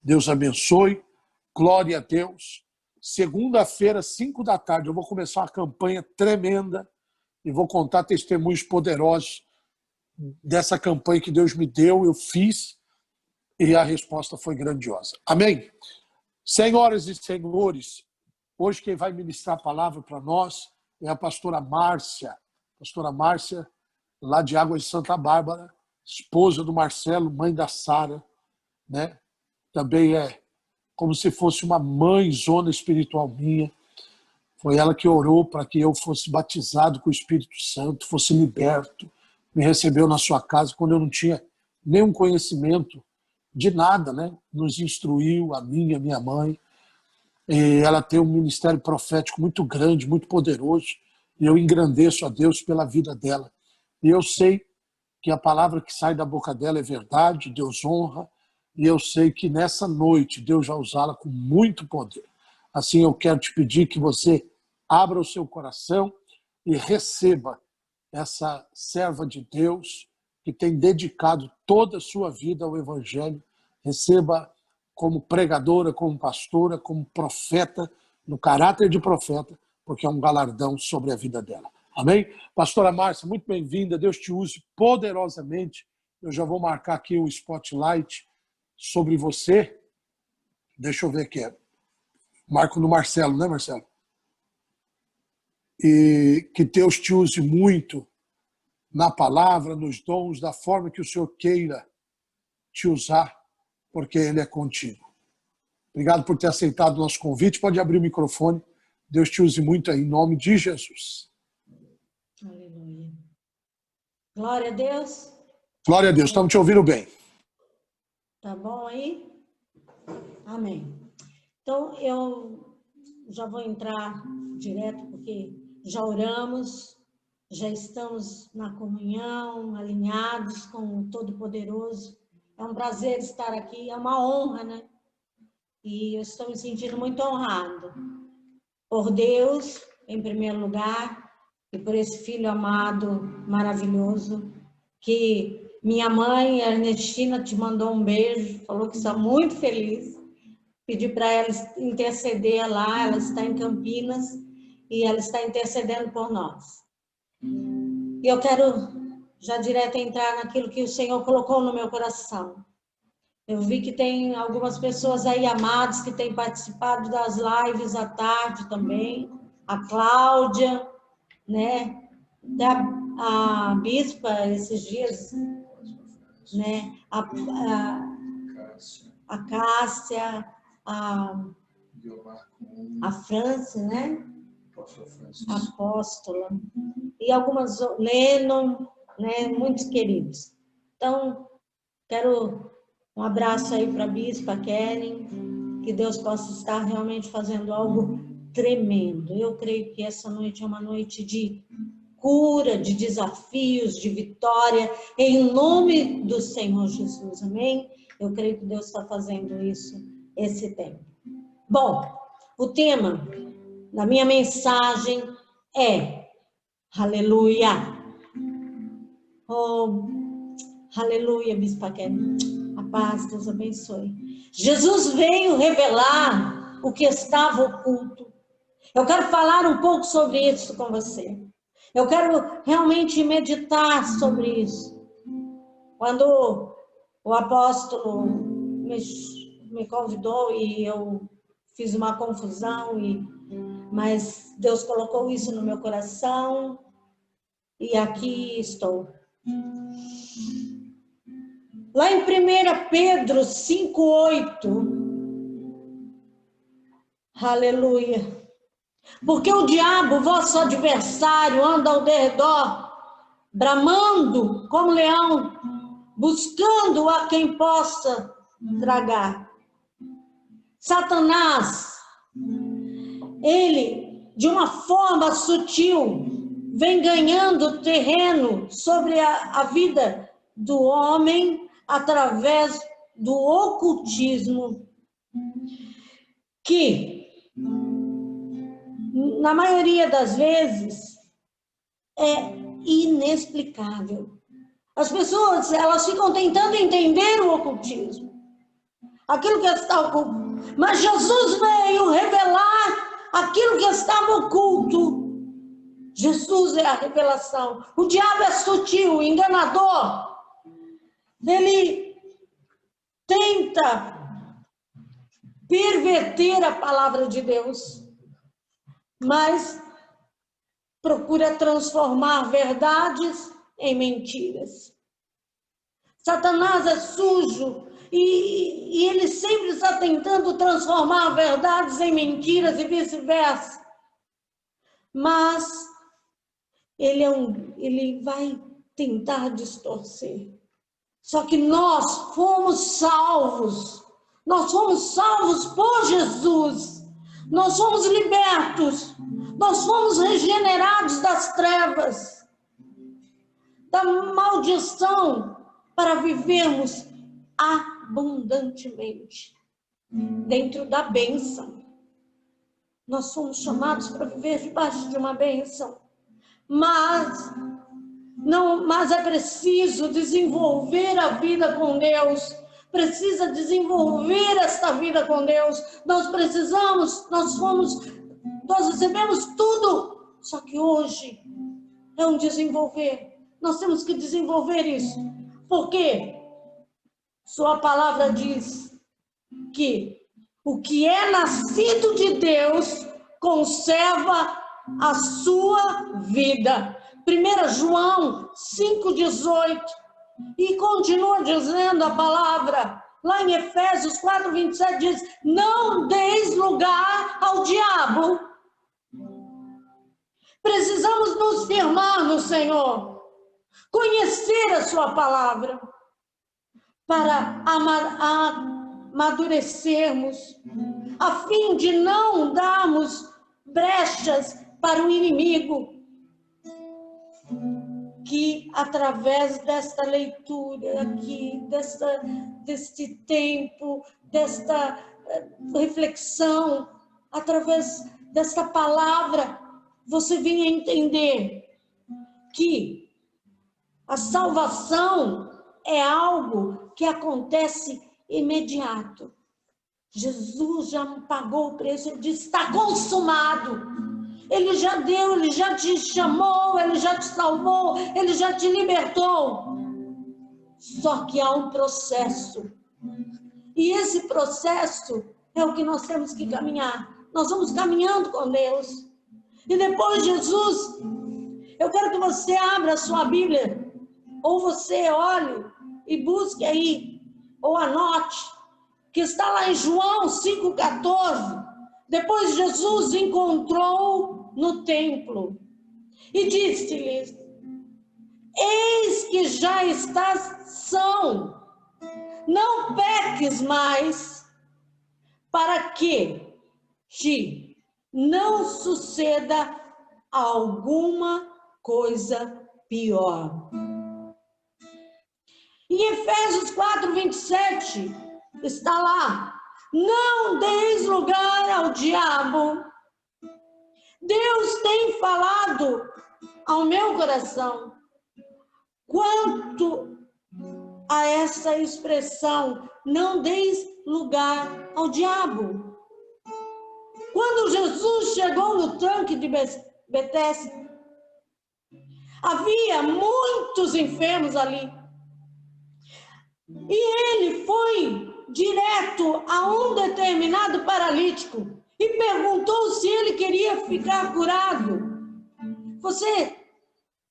Deus abençoe. Glória a Deus. Segunda-feira, 5 da tarde, eu vou começar uma campanha tremenda e vou contar testemunhos poderosos dessa campanha que Deus me deu, eu fiz e a resposta foi grandiosa. Amém? Senhoras e senhores, hoje quem vai ministrar a palavra para nós é a pastora Márcia. Pastora Márcia, lá de Águas de Santa Bárbara, esposa do Marcelo, mãe da Sara, né? Também é como se fosse uma mãezona espiritual minha. Foi ela que orou para que eu fosse batizado com o Espírito Santo, fosse liberto, me recebeu na sua casa quando eu não tinha nenhum conhecimento de nada, né? Nos instruiu, a minha mãe. E ela tem um ministério profético muito grande, muito poderoso, e eu engrandeço a Deus pela vida dela. E eu sei que a palavra que sai da boca dela é verdade, Deus honra, e eu sei que nessa noite Deus vai usá-la com muito poder. Assim eu quero te pedir que você abra o seu coração e receba essa serva de Deus que tem dedicado toda a sua vida ao Evangelho. Receba como pregadora, como pastora, como profeta, no caráter de profeta, porque é um galardão sobre a vida dela. Amém? Pastora Márcia, muito bem-vinda. Deus te use poderosamente. Eu já vou marcar aqui o spotlight sobre você. Deixa eu ver aqui. Marco no Marcelo, né, Marcelo? E que Deus te use muito na palavra, nos dons, da forma que o Senhor queira te usar, porque Ele é contigo. Obrigado por ter aceitado o nosso convite. Pode abrir o microfone. Deus te use muito aí, em nome de Jesus. Aleluia. Glória a Deus. Glória a Deus. Estamos te ouvindo bem. Tá bom aí? Amém. Então, eu já vou entrar direto, porque já oramos, já estamos na comunhão, alinhados com o Todo-Poderoso. É um prazer estar aqui, é uma honra, né? E eu estou me sentindo muito honrado por Deus, em primeiro lugar, e por esse filho amado, maravilhoso, que minha mãe, Ernestina, te mandou um beijo, falou que está muito feliz. Pedi para ela interceder lá, ela está em Campinas e ela está intercedendo por nós. E eu quero já direto entrar naquilo que o Senhor colocou no meu coração. Eu vi que tem algumas pessoas aí amadas que têm participado das lives à tarde também. A Cláudia, né? A Bispa, esses dias, né? A Cássia, a Franci, né? Apóstola. E algumas, Lennon, né? Muitos queridos. Então, quero um abraço aí para a Bispa Keren, que Deus possa estar realmente fazendo algo tremendo. Eu creio que essa noite é uma noite de cura, de desafios, de vitória, em nome do Senhor Jesus, amém? Eu creio que Deus está fazendo isso esse tempo. Bom, o tema da minha mensagem é aleluia. Oh, aleluia, Bispa Keren. A paz, Deus abençoe. Jesus veio revelar o que estava oculto. Eu quero falar um pouco sobre isso com você. Eu quero realmente meditar sobre isso. Quando o apóstolo me convidou e eu fiz uma confusão, mas Deus colocou isso no meu coração e aqui estou. Lá em 1 Pedro 5:8, aleluia. Porque o diabo, vosso adversário, anda ao derredor, bramando como leão, buscando a quem possa tragar. Satanás, ele, de uma forma sutil, vem ganhando terreno sobre a vida do homem através do ocultismo, que na maioria das vezes, é inexplicável. As pessoas, elas ficam tentando entender o ocultismo. aquilo que estava oculto. Mas Jesus veio revelar aquilo que estava oculto. Jesus é a revelação. O diabo é sutil, enganador. Ele tenta perverter a palavra de Deus, mas procura transformar verdades em mentiras. Satanás é sujo e ele sempre está tentando transformar verdades em mentiras e vice-versa. Mas ele vai tentar distorcer. Só que nós fomos salvos. Nós fomos salvos por Jesus. Nós fomos libertos. Nós fomos regenerados das trevas, da maldição, para vivermos abundantemente dentro da bênção. Nós somos chamados para viver debaixo de uma bênção. Mas é preciso desenvolver a vida com Deus. Precisa desenvolver esta vida com Deus. Nós recebemos tudo. Só que hoje é um desenvolver. Nós temos que desenvolver isso. Por quê? Sua palavra diz que o que é nascido de Deus conserva a sua vida. 1 João 5,18. E continua dizendo a palavra, lá em Efésios 4,27 diz, não deis lugar ao diabo. Precisamos nos firmar no Senhor, conhecer a sua palavra, para amadurecermos, a fim de não darmos brechas para o inimigo, que através desta leitura aqui, deste tempo, desta reflexão, através desta palavra, você venha entender que a salvação é algo que acontece imediato. Jesus já pagou o preço, ele disse, está consumado. Ele já deu, ele já te chamou, ele já te salvou, ele já te libertou. Só que há um processo. E esse processo é o que nós temos que caminhar. Nós vamos caminhando com Deus. E depois Jesus, eu quero que você abra a sua Bíblia, ou você olhe e busque aí, ou anote, que está lá em João 5,14. Depois Jesus encontrou no templo e disse-lhes, eis que já estás são, não peques mais, para que te não suceda alguma coisa pior. Em Efésios 4,27 está lá, não deis lugar ao diabo. Deus tem falado ao meu coração quanto a essa expressão, não deis lugar ao diabo. Quando Jesus chegou no tanque de Betesda, havia muitos enfermos ali. E ele foi direto a um determinado paralítico e perguntou se ele queria ficar curado. Você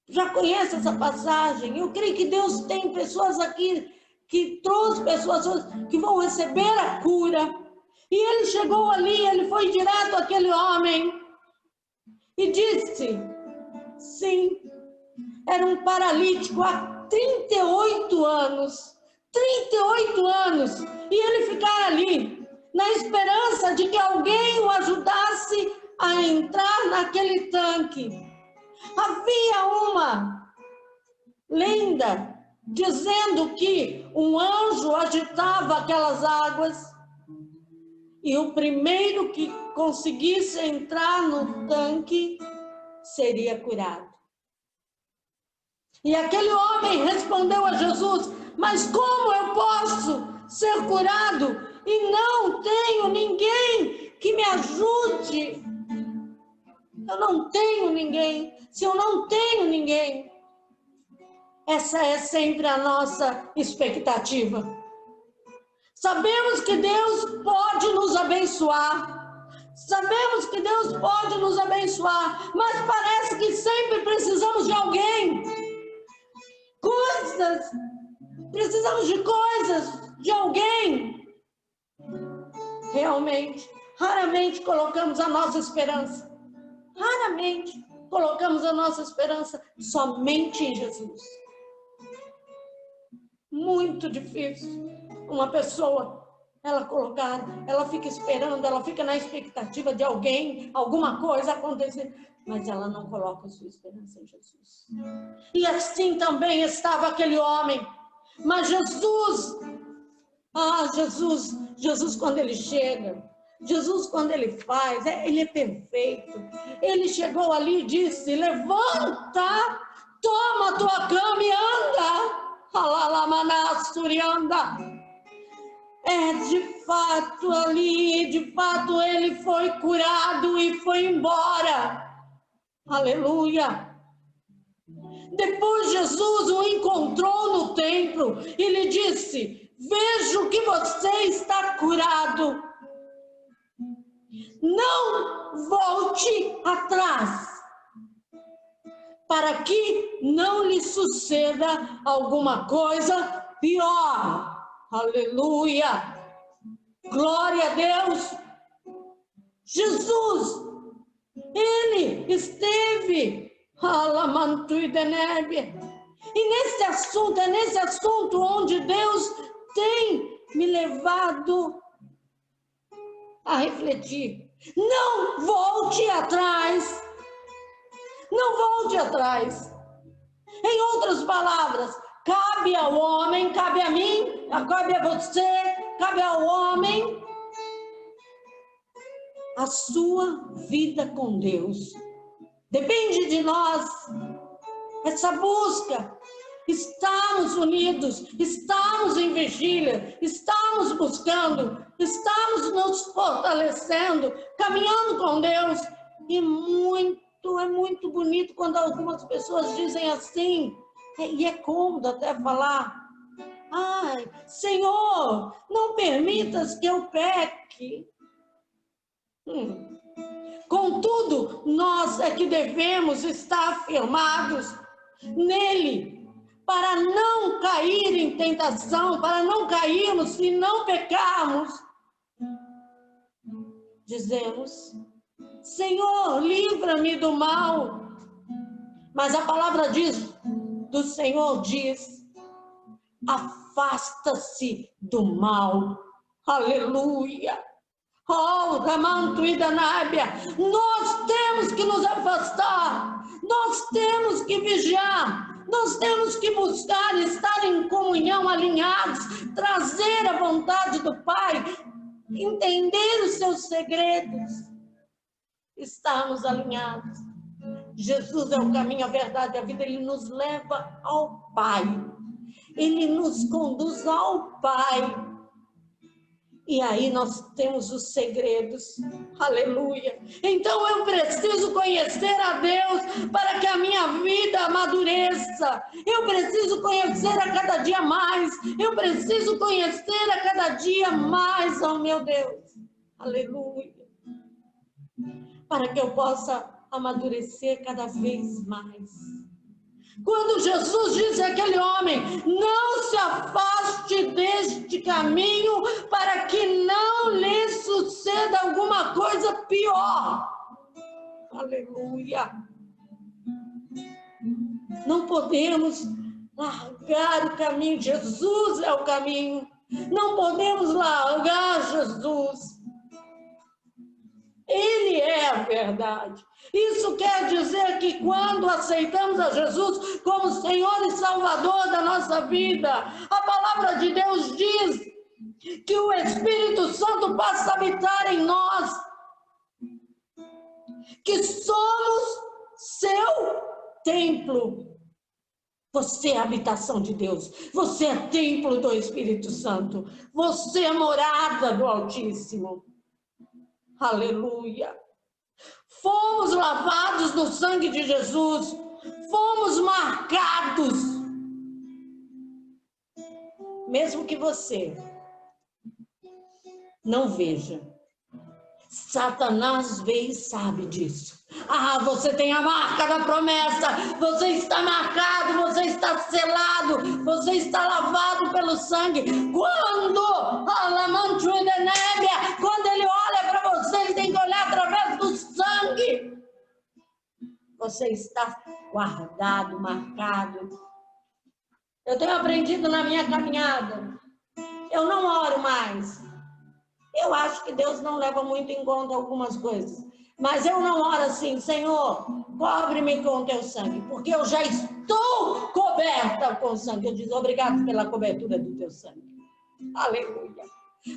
já conhece essa passagem? Eu creio que Deus tem pessoas aqui que trouxe pessoas que vão receber a cura. E ele chegou ali, ele foi direto àquele homem e disse, sim, era um paralítico há 38 anos. 38 anos, e ele ficar ali, na esperança de que alguém o ajudasse a entrar naquele tanque. Havia uma lenda dizendo que um anjo agitava aquelas águas e o primeiro que conseguisse entrar no tanque seria curado. E aquele homem respondeu a Jesus, mas como eu posso ser curado e não tenho ninguém que me ajude. Eu não tenho ninguém. Se eu não tenho ninguém, essa é sempre a nossa expectativa. Sabemos que Deus pode nos abençoar. Sabemos que Deus pode nos abençoar, mas parece que sempre precisamos de alguém. Precisamos de coisas, de alguém. Realmente, raramente colocamos a nossa esperança. Raramente colocamos a nossa esperança somente em Jesus. Muito difícil uma pessoa, ela fica esperando, ela fica na expectativa de alguém, alguma coisa acontecer, mas ela não coloca a sua esperança em Jesus. E assim também estava aquele homem. Mas Jesus quando ele chega, Jesus quando ele faz, ele é perfeito. Ele chegou ali e disse: levanta, toma a tua cama e anda. Anda. De fato ali, de fato ele foi curado e foi embora. Aleluia. Depois Jesus o encontrou no templo e lhe disse: vejo que você está curado. Não volte atrás, para que não lhe suceda alguma coisa pior. Aleluia! Glória a Deus! Jesus, ele esteve e nesse assunto onde Deus tem me levado a refletir. Não volte atrás. Não volte atrás. Em outras palavras, cabe ao homem, cabe a mim, cabe a você, cabe ao homem a sua vida com Deus. Depende de nós. Essa busca. Estamos unidos, estamos em vigília, estamos buscando, estamos nos fortalecendo, caminhando com Deus. E é muito bonito quando algumas pessoas dizem assim, e é cômodo até falar: ai, Senhor, não permitas que eu peque. Contudo, nós é que devemos estar firmados nele, para não cair em tentação, para não cairmos e não pecarmos. Dizemos: Senhor, livra-me do mal. Mas a palavra do Senhor diz: afasta-se do mal. Aleluia. Oh, Ramanto e Danábia, nós temos que nos afastar, nós temos que vigiar, nós temos que buscar estar em comunhão, alinhados, trazer a vontade do Pai, entender os seus segredos, estarmos alinhados. Jesus é o caminho, a verdade e a vida, ele nos leva ao Pai, ele nos conduz ao Pai. E aí nós temos os segredos. Aleluia. Então eu preciso conhecer a Deus para que a minha vida amadureça. Eu preciso conhecer a cada dia mais. Eu preciso conhecer a cada dia mais, oh meu Deus. Aleluia. Para que eu possa amadurecer cada vez mais. Quando Jesus disse àquele homem: não se afaste deste caminho para que não lhe suceda alguma coisa pior. Aleluia. Não podemos largar o caminho. Jesus é o caminho. Não podemos largar Jesus. Ele é a verdade. Isso quer dizer que quando aceitamos a Jesus como Senhor e Salvador da nossa vida, a palavra de Deus diz que o Espírito Santo passa a habitar em nós, que somos seu templo. Você é a habitação de Deus. Você é templo do Espírito Santo. Você é morada do Altíssimo. Aleluia. Fomos lavados no sangue de Jesus. Fomos marcados. Mesmo que você não veja, Satanás vê e sabe disso. Ah, você tem a marca da promessa, você está marcado, você está selado, você está lavado pelo sangue. Quando ele olha para você, ele tem que olhar através do sangue. Você está guardado, marcado. Eu tenho aprendido na minha caminhada, eu não oro mais. Eu acho que Deus não leva muito em conta algumas coisas. Mas eu não oro assim, Senhor, cobre-me com teu sangue, porque eu já estou coberta com sangue. Eu digo, obrigado pela cobertura do teu sangue. Aleluia.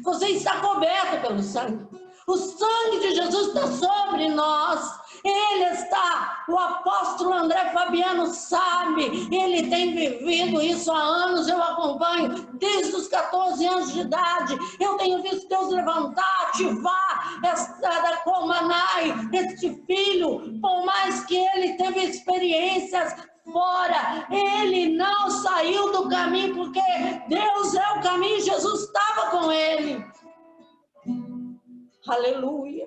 Você está coberto pelo sangue. O sangue de Jesus está sobre nós. Ele está, o apóstolo André Fabiano sabe, ele tem vivido isso há anos, eu acompanho desde os 14 anos de idade. Eu tenho visto Deus levantar, ativar esta Comanai, este filho, por mais que ele teve experiências fora, ele não saiu do caminho, porque Deus é o caminho, Jesus estava com ele. Aleluia.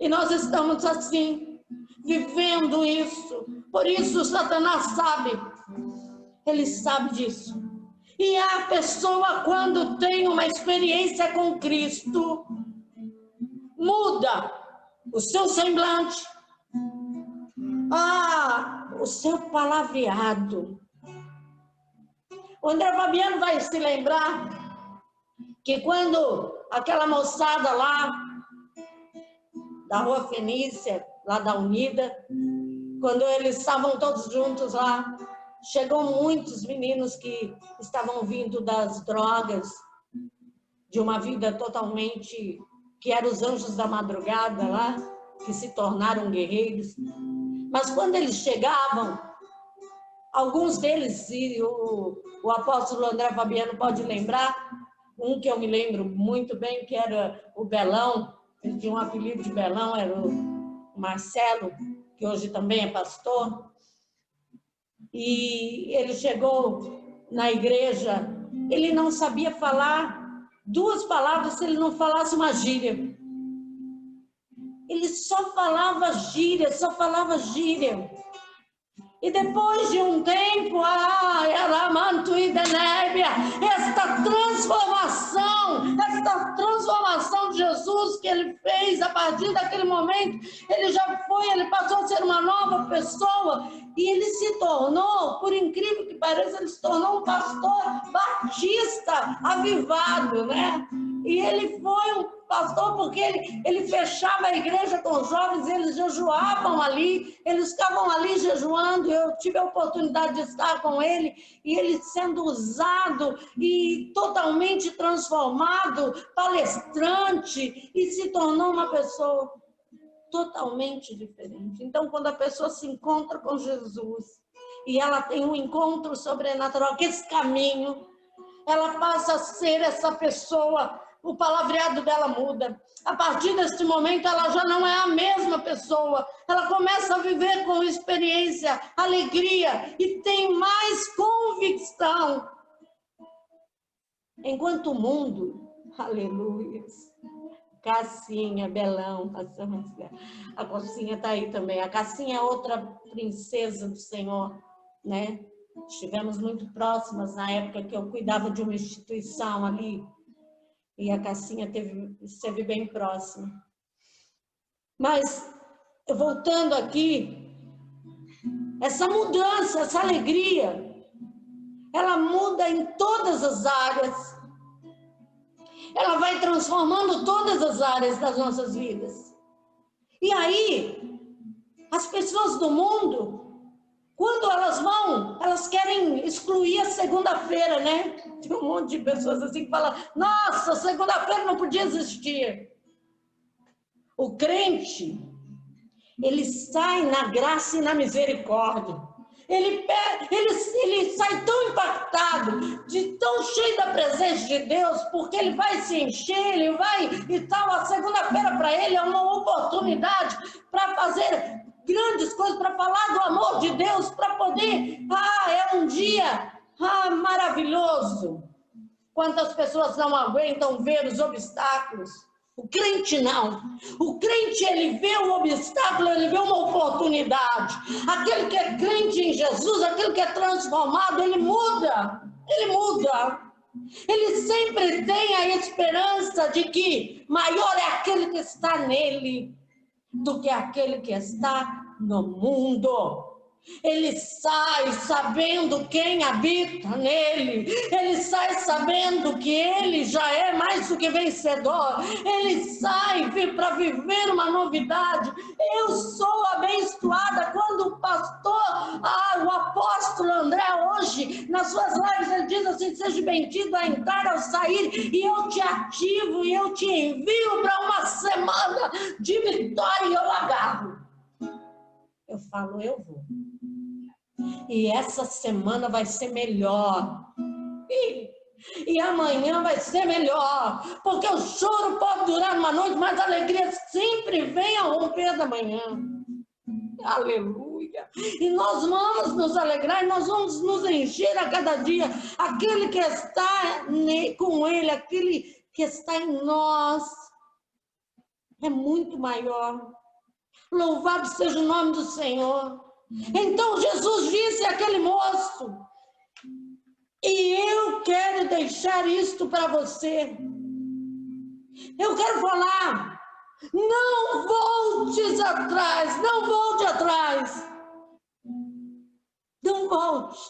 E nós estamos assim, vivendo isso. Por isso Satanás sabe, ele sabe disso. E a pessoa, quando tem uma experiência com Cristo, muda o seu semblante, o seu palavreado. O André Fabiano vai se lembrar que quando aquela moçada lá da Rua Fenícia, lá da Unida, quando eles estavam todos juntos lá, chegou muitos meninos que estavam vindo das drogas, de uma vida totalmente, que eram os anjos da madrugada lá, que se tornaram guerreiros. Mas quando eles chegavam, alguns deles, e o apóstolo André Fabiano pode lembrar, um que eu me lembro muito bem, que era o Belão. Ele tinha um apelido de Belão, era o Marcelo, que hoje também é pastor. E ele chegou na igreja, ele não sabia falar 2 palavras se ele não falasse uma gíria. Ele só falava gíria, só falava gíria. E depois de um tempo, esta transformação de Jesus que ele fez a partir daquele momento, ele passou a ser uma nova pessoa e ele se tornou, por incrível que pareça, ele se tornou um pastor batista avivado, né? E ele foi um pastor porque ele fechava a igreja com os jovens, eles jejuavam ali, eles ficavam ali jejuando. Eu tive a oportunidade de estar com ele, e ele sendo usado e totalmente transformado, palestrante, e se tornou uma pessoa totalmente diferente. Então, quando a pessoa se encontra com Jesus, e ela tem um encontro sobrenatural, que esse caminho, ela passa a ser essa pessoa. O palavreado dela muda. A partir desse momento, ela já não é a mesma pessoa. Ela começa a viver com experiência, alegria e tem mais convicção. Enquanto o mundo, aleluia, Cassinha, Belão, a Cassinha está aí também. A Cassinha é outra princesa do Senhor, né? Estivemos muito próximas na época que eu cuidava de uma instituição ali. E a Cassinha esteve bem próxima. Mas, voltando aqui, essa mudança, essa alegria, ela muda em todas as áreas. Ela vai transformando todas as áreas das nossas vidas. E aí, as pessoas do mundo, quando elas querem excluir a segunda-feira, né? Tem um monte de pessoas assim que falam, nossa, segunda-feira não podia existir. O crente, ele sai na graça e na misericórdia. Ele sai tão impactado, tão cheio da presença de Deus, porque ele vai se encher, ele vai e tal. A segunda-feira para ele é uma oportunidade para fazer grandes coisas, para falar do amor de Deus, para poder, é um dia maravilhoso. Quantas pessoas não aguentam ver os obstáculos? O crente não. O crente, ele vê um obstáculo, ele vê uma oportunidade. Aquele que é crente em Jesus, aquele que é transformado, ele muda. Ele muda. Ele sempre tem a esperança de que maior é aquele que está nele do que aquele que está no mundo. Ele sai sabendo quem habita nele. Ele sai sabendo que ele já é mais do que vencedor. Ele sai para viver uma novidade. Eu sou abençoada quando o pastor, o apóstolo André, hoje, nas suas lives, ele diz assim: seja bendito a entrar, ao sair, e eu te ativo, e eu te envio para uma semana de vitória, e eu agarro. Eu falo, eu vou. E essa semana vai ser melhor. E amanhã vai ser melhor. Porque o choro pode durar uma noite, mas a alegria sempre vem ao romper da manhã. Aleluia. E nós vamos nos alegrar, e nós vamos nos encher a cada dia. Aquele que está com ele, aquele que está em nós, é muito maior. Louvado seja o nome do Senhor. Então Jesus disse àquele moço: e eu quero deixar isto para você. Eu quero falar, não voltes atrás, não volte atrás. Não volte.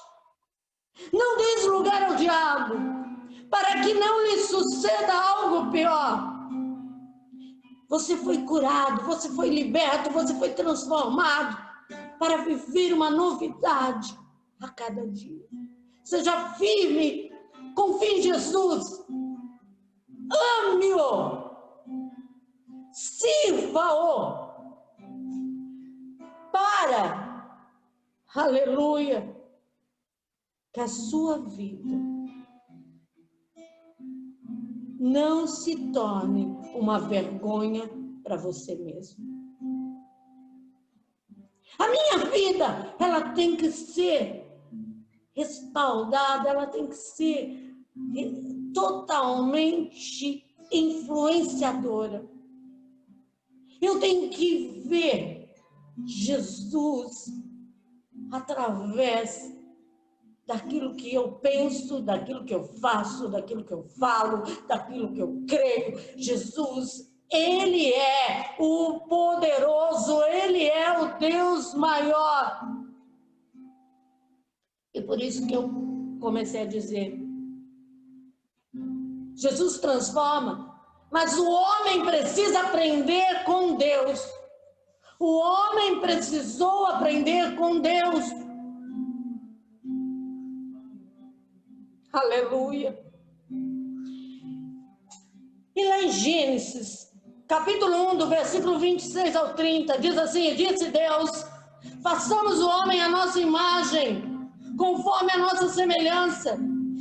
Não deis lugar ao diabo, para que não lhe suceda algo pior. Você foi curado, você foi liberto, você foi transformado para viver uma novidade a cada dia. Seja firme, confie em Jesus, ame-o, sirva-o, para, aleluia, que a sua vida não se torne uma vergonha para você mesmo. A minha vida, ela tem que ser respaldada, ela tem que ser totalmente influenciadora. Eu tenho que ver Jesus através daquilo que eu penso, daquilo que eu faço, daquilo que eu falo, daquilo que eu creio. Jesus, ele é o poderoso, ele é o Deus maior. E por isso que eu comecei a dizer, Jesus transforma, mas o homem precisa aprender com Deus. O homem precisou aprender com Deus. Aleluia. E lá em Gênesis, capítulo 1, do versículo 26 ao 30, diz assim: disse Deus, façamos o homem à nossa imagem, conforme a nossa semelhança,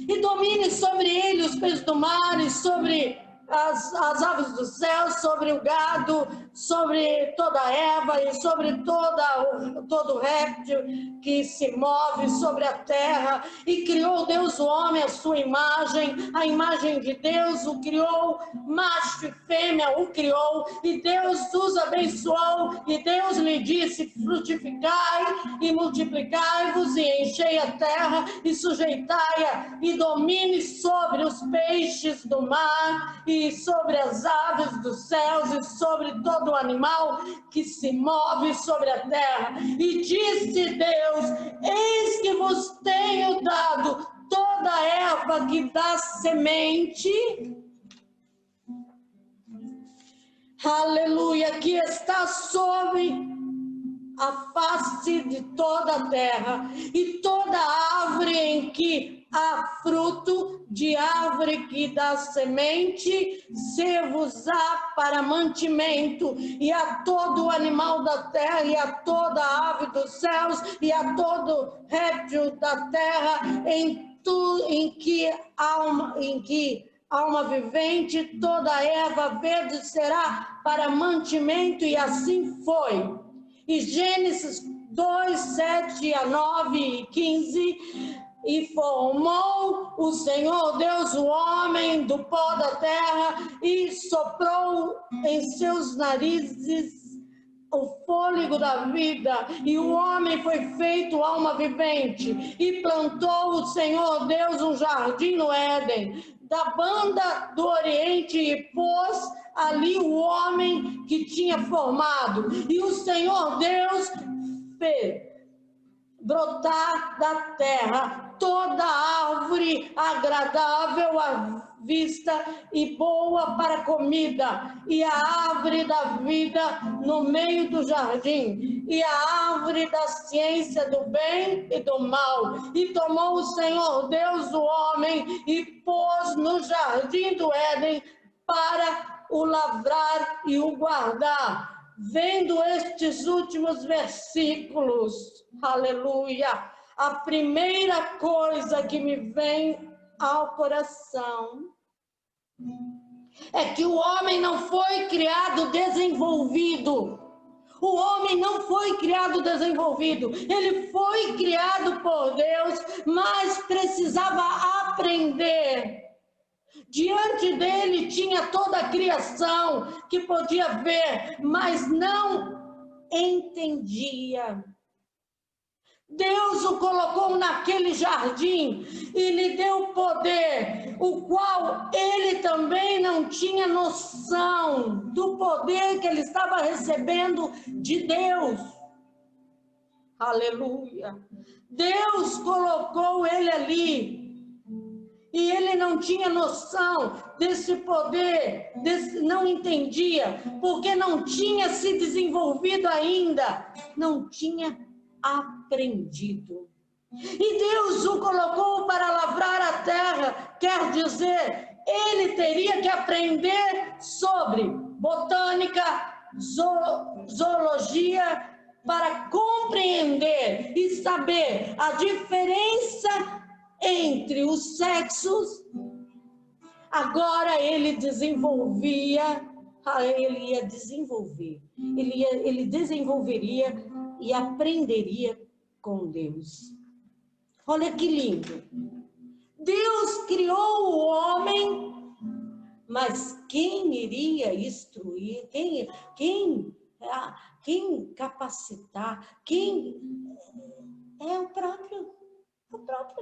e domine sobre ele os peixes do mar, e sobre as aves do céu, sobre o gado, sobre toda a erva, e sobre todo réptil que se move sobre a terra. E criou Deus o homem à sua imagem, a imagem de Deus o criou, macho e fêmea o criou, e Deus os abençoou, e Deus lhe disse: frutificai e multiplicai-vos, e enchei a terra, e sujeitai-a, e domine sobre os peixes do mar, e sobre as aves dos céus, e sobre todo animal que se move sobre a terra. E disse Deus: eis que vos tenho dado toda erva que dá semente, aleluia, que está sobre a face de toda a terra, e toda árvore em que há fruto de árvore que dá semente, ser-vos-á para mantimento, e a todo animal da terra, e a toda ave dos céus, e a todo réptil da terra, em que alma vivente, toda erva verde será para mantimento, e assim foi. E Gênesis 2, 7 a 9 e 15, e formou o Senhor Deus o homem do pó da terra, e soprou em seus narizes o fôlego da vida, e o homem foi feito alma vivente, e plantou o Senhor Deus um jardim no Éden, da banda do Oriente, e pôs ali o homem que tinha formado, e o Senhor Deus fez brotar da terra toda árvore agradável à vista e boa para comida, e a árvore da vida no meio do jardim, e a árvore da ciência do bem e do mal. E tomou o Senhor Deus o homem e pôs no jardim do Éden para o lavrar e o guardar. Vendo estes últimos versículos, aleluia, a primeira coisa que me vem ao coração é que o homem não foi criado desenvolvido. O homem não foi criado desenvolvido. Ele foi criado por Deus, mas precisava aprender. Diante dele tinha toda a criação que podia ver, mas não entendia. Deus o colocou naquele jardim e lhe deu poder, o qual ele também não tinha noção do poder que ele estava recebendo de Deus. Aleluia! Deus colocou ele ali. E ele não tinha noção desse poder, não entendia, porque não tinha se desenvolvido ainda, não tinha aprendido. E Deus o colocou para lavrar a terra, quer dizer, ele teria que aprender sobre botânica, zoologia, para compreender e saber a diferença entre os sexos. Agora ele desenvolvia, ele ia desenvolver, ele desenvolveria e aprenderia com Deus. Olha que lindo. Deus criou o homem, mas quem iria instruir, quem capacitar, quem é o próprio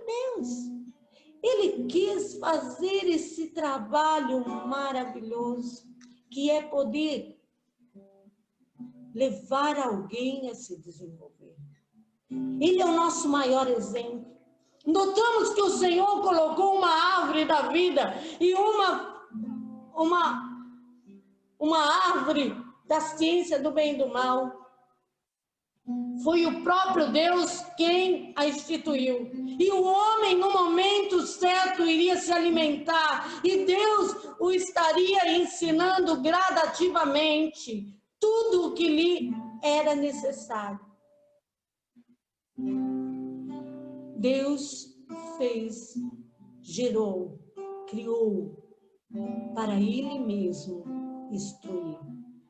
Deus. Ele quis fazer esse trabalho maravilhoso, que é poder levar alguém a se desenvolver. Ele é o nosso maior exemplo. Notamos que o Senhor colocou uma árvore da vida e uma árvore da ciência do bem e do mal. Foi o próprio Deus quem a instituiu. E o homem, no momento certo, iria se alimentar. E Deus o estaria ensinando gradativamente tudo o que lhe era necessário. Deus fez, gerou, criou para Ele mesmo instruir,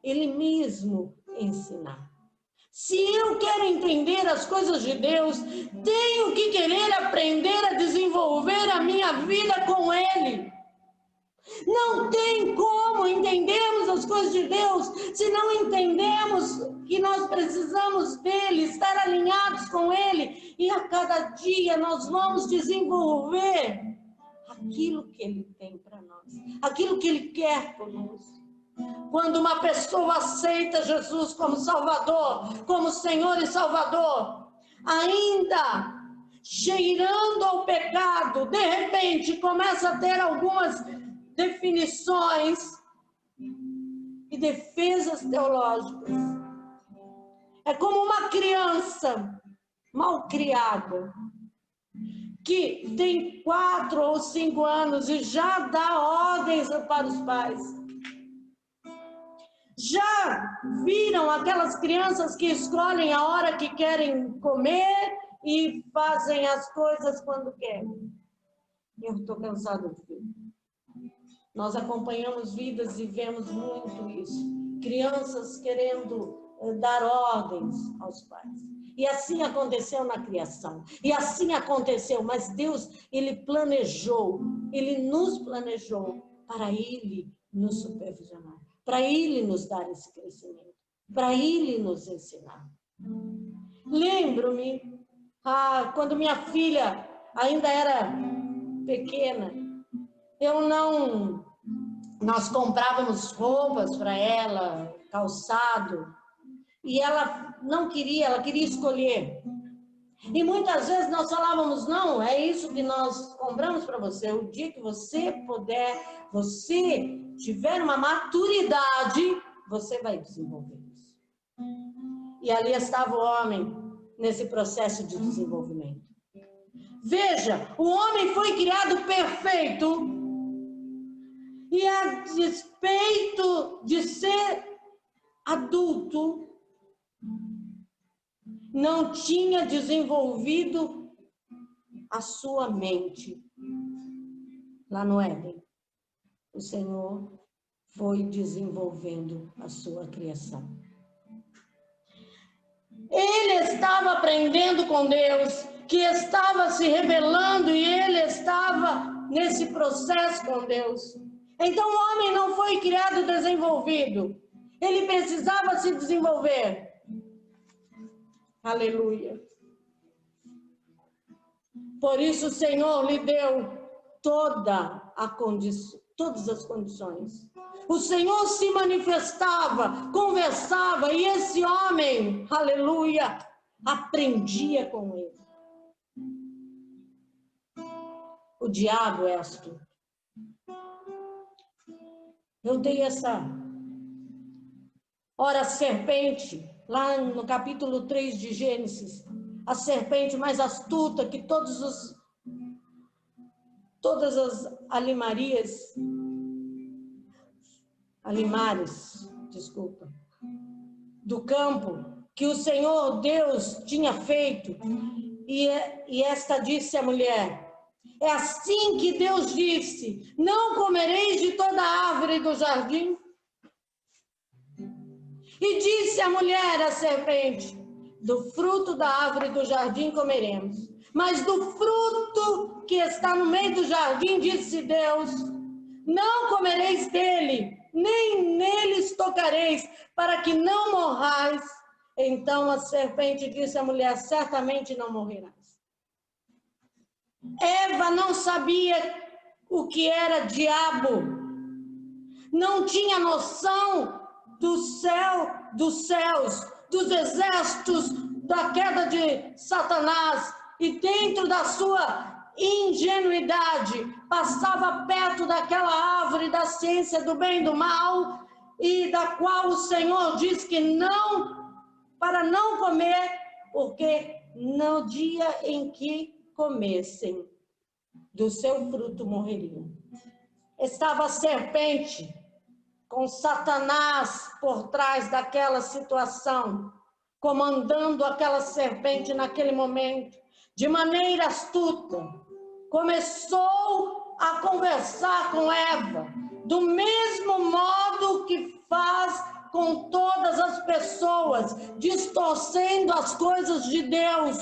Ele mesmo ensinar. Se eu quero entender as coisas de Deus, tenho que querer aprender a desenvolver a minha vida com Ele. Não tem como entendermos as coisas de Deus se não entendemos que nós precisamos dEle, estar alinhados com Ele. E a cada dia nós vamos desenvolver aquilo que Ele tem para nós, aquilo que Ele quer conosco. Quando uma pessoa aceita Jesus como Salvador, como Senhor e Salvador, ainda cheirando ao pecado, de repente começa a ter algumas definições e defesas teológicas. É como uma criança mal criada que tem 4 ou 5 anos e já dá ordens para os pais. Já viram aquelas crianças que escolhem a hora que querem comer e fazem as coisas quando querem? Eu estou cansada de ver. Nós acompanhamos vidas e vemos muito isso. Crianças querendo dar ordens aos pais. E assim aconteceu na criação. E assim aconteceu, mas Deus, Ele planejou, Ele nos planejou para Ele nos supervisionar, para Ele nos dar esse crescimento, para Ele nos ensinar. Lembro-me, quando minha filha ainda era pequena, nós comprávamos roupas para ela, calçado, e ela não queria, ela queria escolher. E muitas vezes nós falávamos, não, é isso que nós compramos para você. O dia que você puder, você tiver uma maturidade, você vai desenvolver isso. E ali estava o homem nesse processo de desenvolvimento. Veja, o homem foi criado perfeito e a despeito de ser adulto, não tinha desenvolvido a sua mente. Lá no Éden, o Senhor foi desenvolvendo a sua criação. Ele estava aprendendo com Deus, que estava se rebelando e ele estava nesse processo com Deus. Então o homem não foi criado desenvolvido. Ele precisava se desenvolver. Aleluia. Por isso o Senhor lhe deu todas as condições. O Senhor se manifestava, conversava, e esse homem, aleluia, aprendia com ele. O diabo é astuto. Eu dei essa... Ora, a serpente, lá no capítulo 3 de Gênesis, a serpente mais astuta que todas as alimares, do campo, que o Senhor Deus tinha feito, e esta disse à mulher, é assim que Deus disse, não comereis de toda árvore do jardim? E disse a mulher, a serpente, do fruto da árvore do jardim comeremos, mas do fruto que está no meio do jardim, disse Deus, não comereis dele, nem neles tocareis, para que não morrais. Então a serpente disse à mulher, certamente não morrerás. Eva não sabia o que era diabo, não tinha noção do céu, dos céus, dos exércitos, da queda de Satanás, e dentro da sua ingenuidade, passava perto daquela árvore da ciência do bem e do mal, e da qual o Senhor diz que não, para não comer, porque no dia em que comessem do seu fruto morreriam. Estava a serpente, com Satanás por trás daquela situação, comandando aquela serpente naquele momento, de maneira astuta, começou a conversar com Eva, do mesmo modo que faz com todas as pessoas, distorcendo as coisas de Deus.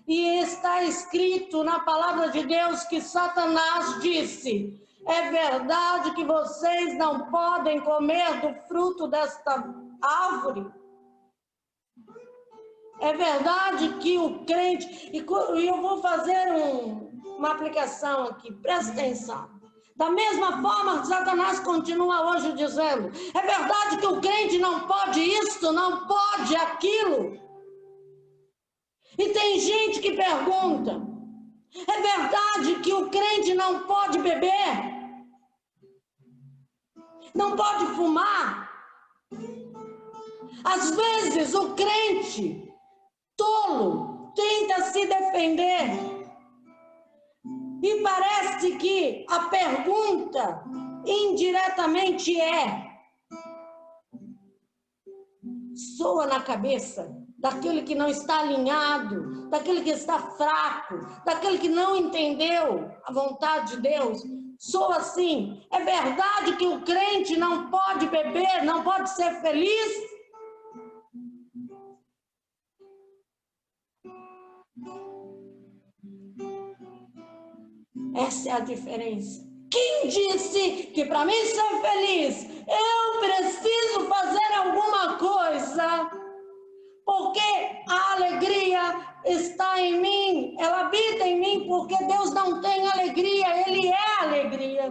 E está escrito na palavra de Deus que Satanás disse, é verdade que vocês não podem comer do fruto desta árvore? É verdade que o crente... E eu vou fazer uma aplicação aqui, presta atenção. Da mesma forma, Satanás continua hoje dizendo, é verdade que o crente não pode isso, não pode aquilo. E tem gente que pergunta, é verdade que o crente não pode beber? Não pode fumar? Às vezes o crente tolo tenta se defender E parece que a pergunta indiretamente soa na cabeça daquele que não está alinhado, daquele que está fraco, daquele que não entendeu a vontade de Deus. Soa assim: é verdade que o crente não pode beber, não pode ser feliz? Essa é a diferença. Quem disse que para mim ser feliz, eu preciso fazer alguma coisa? Porque a alegria está em mim, ela habita em mim, porque Deus não tem alegria, Ele é alegria.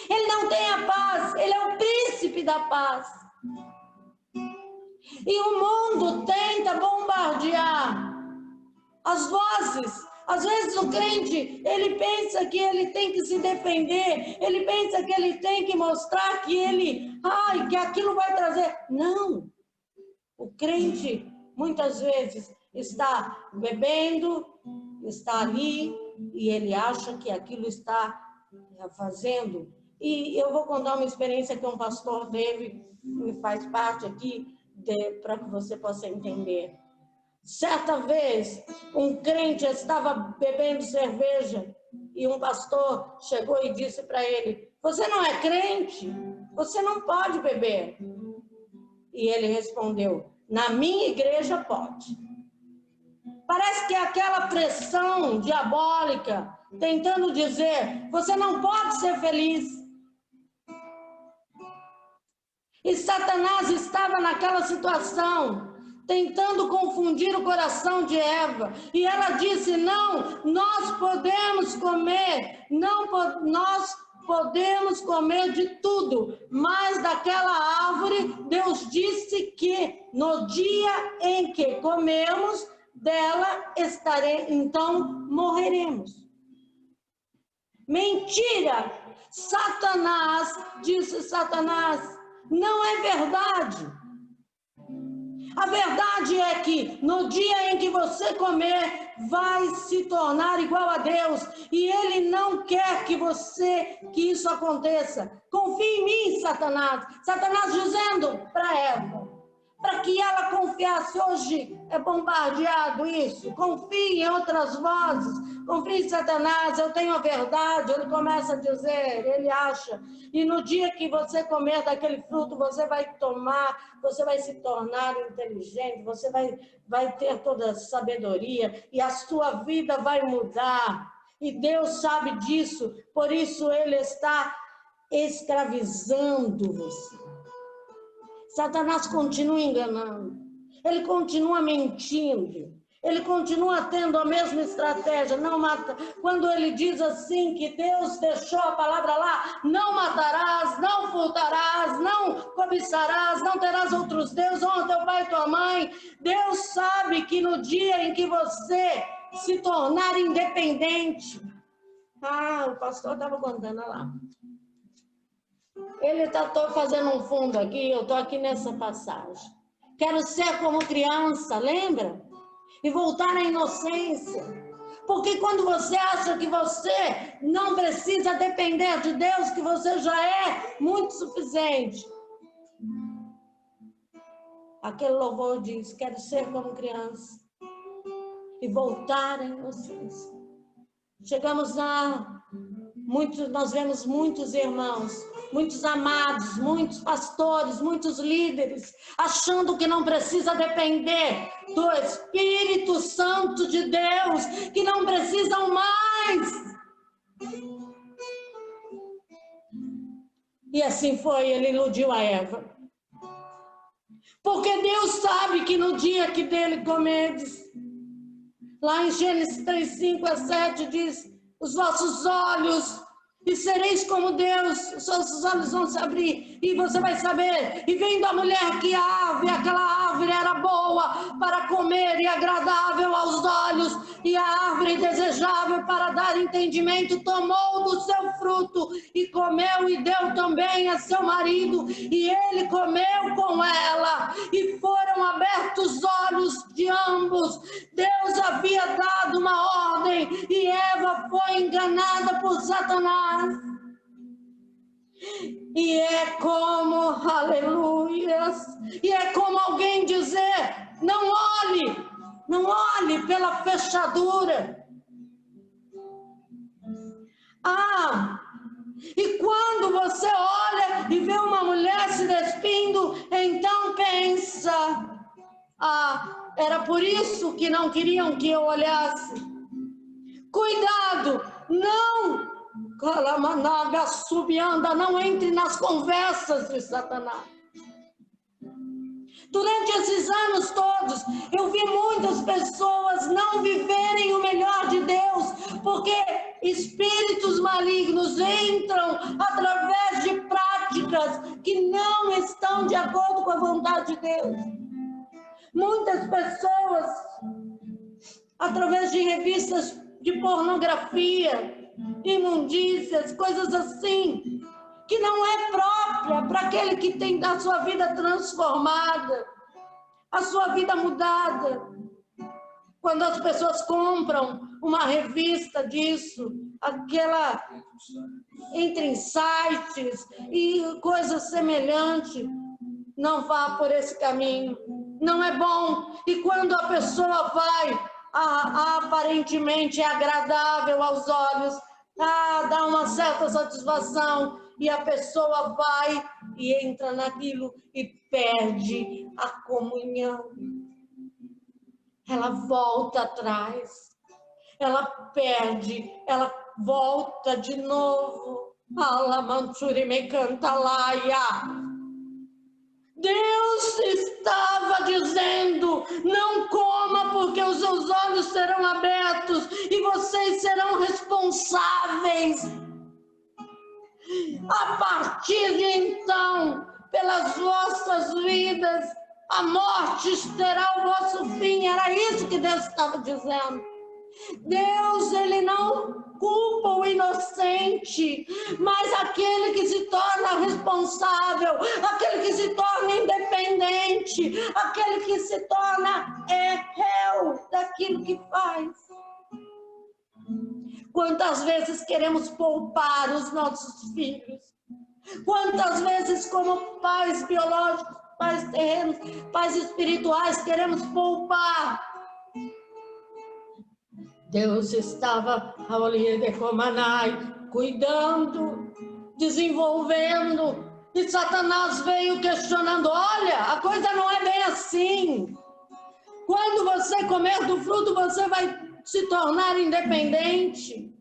Ele não tem a paz, Ele é o príncipe da paz. E o mundo tenta bombardear as vozes. Às vezes o crente, ele pensa que ele tem que se defender, ele pensa que ele tem que mostrar que que aquilo vai trazer. Não! O crente, muitas vezes, está bebendo, está ali, e ele acha que aquilo está fazendo. E eu vou contar uma experiência que um pastor teve, e faz parte aqui, para que você possa entender. Certa vez, um crente estava bebendo cerveja e um pastor chegou e disse para ele: você não é crente? Você não pode beber. E ele respondeu: na minha igreja pode. Parece que é aquela pressão diabólica tentando dizer: você não pode ser feliz. E Satanás estava naquela situação, tentando confundir o coração de Eva. E ela disse: não, nós podemos comer, nós podemos comer de tudo, mas daquela árvore, Deus disse que no dia em que comemos dela, então morreremos. Mentira! Satanás, disse Satanás, não é verdade. A verdade é que no dia em que você comer, vai se tornar igual a Deus. E Ele não quer que isso aconteça. Confie em mim, Satanás. Satanás dizendo para Eva, para que ela confiasse. Hoje é bombardeado isso. Confie em outras vozes. Confie em Satanás, eu tenho a verdade. Ele começa a dizer, ele acha. E no dia que você comer daquele fruto, você vai se tornar inteligente, você vai ter toda a sabedoria e a sua vida vai mudar. E Deus sabe disso, por isso Ele está escravizando você. Satanás continua enganando, ele continua mentindo, ele continua tendo a mesma estratégia, não mata. Quando ele diz assim que Deus deixou a palavra lá, não matarás, não furtarás, não cobiçarás, não terás outros deuses, honra teu pai e tua mãe. Deus sabe que no dia em que você se tornar independente, o pastor estava contando lá. Ele está fazendo um fundo aqui, eu estou aqui nessa passagem. Quero ser como criança, lembra? E voltar à inocência. Porque quando você acha que você não precisa depender de Deus, que você já é muito suficiente. Aquele louvor diz, quero ser como criança. E voltar à inocência. Chegamos lá, nós vemos muitos irmãos, muitos amados, muitos pastores, muitos líderes, achando que não precisa depender do Espírito Santo de Deus, que não precisam mais. E assim foi, ele iludiu a Eva. Porque Deus sabe que no dia que dele comerdes, lá em Gênesis 3, 5 a 7 diz, os vossos olhos e sereis como Deus, seus olhos vão se abrir e você vai saber. E vendo a mulher que a árvore, aquela árvore era boa para comer e agradável aos olhos, e a árvore desejável para dar entendimento, tomou do seu fruto e comeu e deu também a seu marido, e ele comeu com ela, e foram abertos os olhos de ambos. Deus havia dado uma ordem e Eva foi enganada por Satanás. E é como, aleluias, e é como alguém dizer, não olhe pela fechadura. E quando você olha e vê uma mulher se despindo, então pensa, era por isso que não queriam que eu olhasse. Cuidado, não, Calamanaga, subanda, não entre nas conversas de Satanás. Durante esses anos todos, eu vi muitas pessoas não viverem o melhor de Deus, porque espíritos malignos entram através de práticas que não estão de acordo com a vontade de Deus. Muitas pessoas, através de revistas de pornografia, imundícias, coisas assim, que não é própria para aquele que tem a sua vida transformada, a sua vida mudada. Quando as pessoas compram uma revista disso, aquela entra em sites e coisas semelhantes, não vá por esse caminho, não é bom. E quando a pessoa vai, aparentemente é agradável aos olhos, dá uma certa satisfação, e a pessoa vai e entra naquilo e perde a comunhão. Ela volta atrás, ela perde, ela volta de novo. Alamanturime cantalaia. Deus estava dizendo, não coma porque os seus olhos serão abertos e vocês serão responsáveis. A partir de então, pelas vossas vidas, a morte terá o vosso fim. Era isso que Deus estava dizendo. Deus, ele não culpa o inocente, mas aquele que se torna responsável, aquele que se torna independente, aquele que se torna réu daquilo que faz. Quantas vezes queremos poupar os nossos filhos? Quantas vezes, como pais biológicos, pais terrenos, pais espirituais, queremos poupar? Deus estava cuidando, desenvolvendo, e Satanás veio questionando, olha, a coisa não é bem assim. Quando você comer do fruto, você vai se tornar independente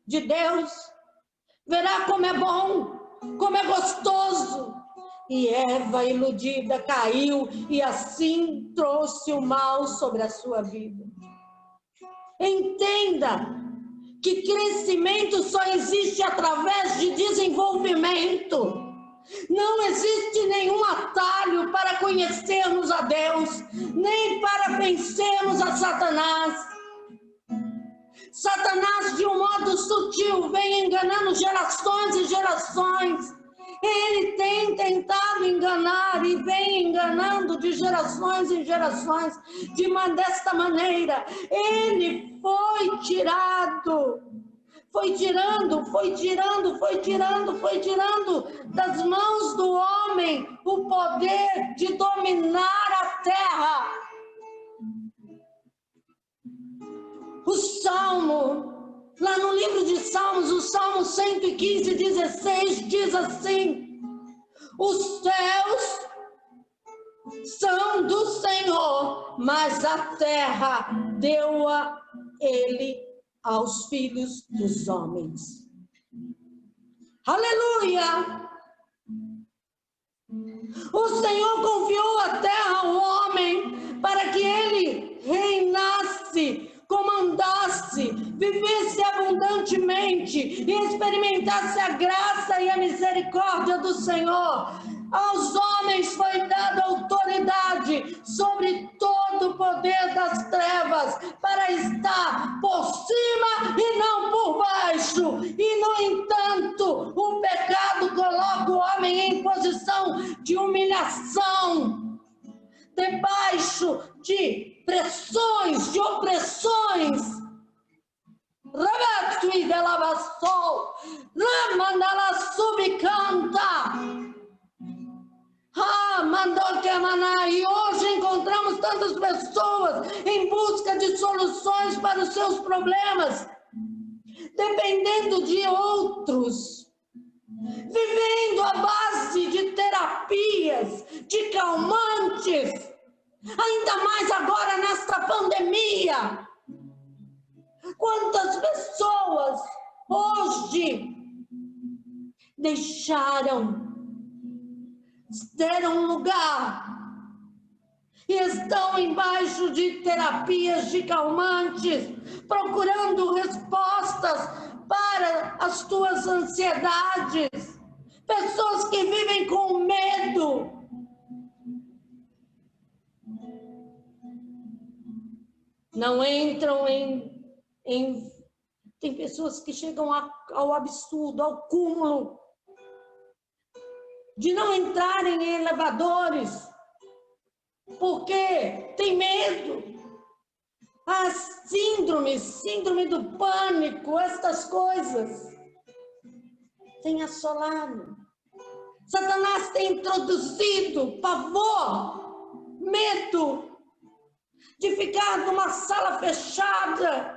de Deus. Verá como é bom, como é gostoso. E Eva, iludida, caiu e assim trouxe o mal sobre a sua vida. Entenda que crescimento só existe através de desenvolvimento. Não existe nenhum atalho para conhecermos a Deus, nem para vencermos a Satanás. Satanás, de um modo sutil, vem enganando gerações e gerações. Ele tem tentado enganar e vem enganando de gerações em gerações, desta maneira. Ele foi tirando das mãos do homem o poder de dominar a terra. O Salmo, lá no livro de Salmos, o Salmo 115, 16, diz assim: os céus são do Senhor, mas a terra deu-a ele aos filhos dos homens. Aleluia! O Senhor confiou a terra ao homem para que ele reinasse, comandasse, vivesse abundantemente e experimentasse a graça e a misericórdia do Senhor. Aos homens foi dada autoridade sobre todo o poder das trevas, para estar por cima e não por baixo. E, no entanto, o pecado coloca o homem em posição de humilhação, debaixo de pressões, de opressões. Rebatui de lavassol, ramandala subcanta. Mandou que amanar. E hoje encontramos tantas pessoas em busca de soluções para os seus problemas, dependendo de outros, vivendo à base de terapias, de calmantes, ainda mais agora nesta pandemia. Quantas pessoas hoje deram lugar e estão embaixo de terapias de calmantes, procurando respostas para as tuas ansiedades. Pessoas que vivem com medo. Não entram tem pessoas que chegam ao absurdo, ao cúmulo de não entrarem em elevadores, porque tem medo. A síndrome do pânico, estas coisas tem assolado. Satanás tem introduzido pavor, medo de ficar numa sala fechada.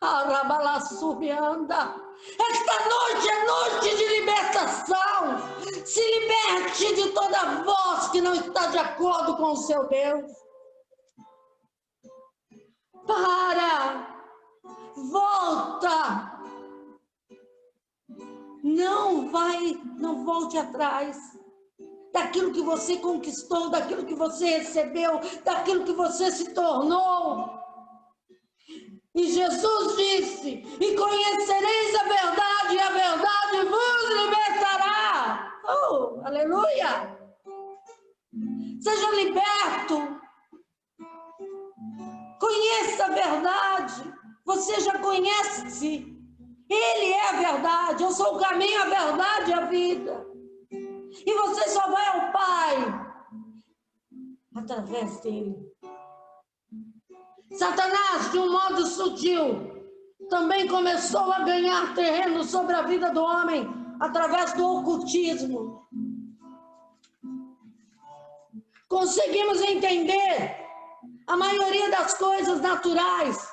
Arabalasubianda. Esta noite é noite de libertação. Se liberte de toda voz que não está de acordo com o seu Deus. Volta. Não volte atrás daquilo que você conquistou, daquilo que você recebeu, daquilo que você se tornou. E Jesus disse: e conhecereis a verdade, e a verdade vos libertará. Oh, aleluia! Seja liberto. Conheça a verdade. Você já conhece. Ele é a verdade. Eu sou o caminho, a verdade e a vida. E você só vai ao Pai através dele. Satanás, de um modo sutil, também começou a ganhar terreno sobre a vida do homem através do ocultismo. Conseguimos entender a maioria das coisas naturais,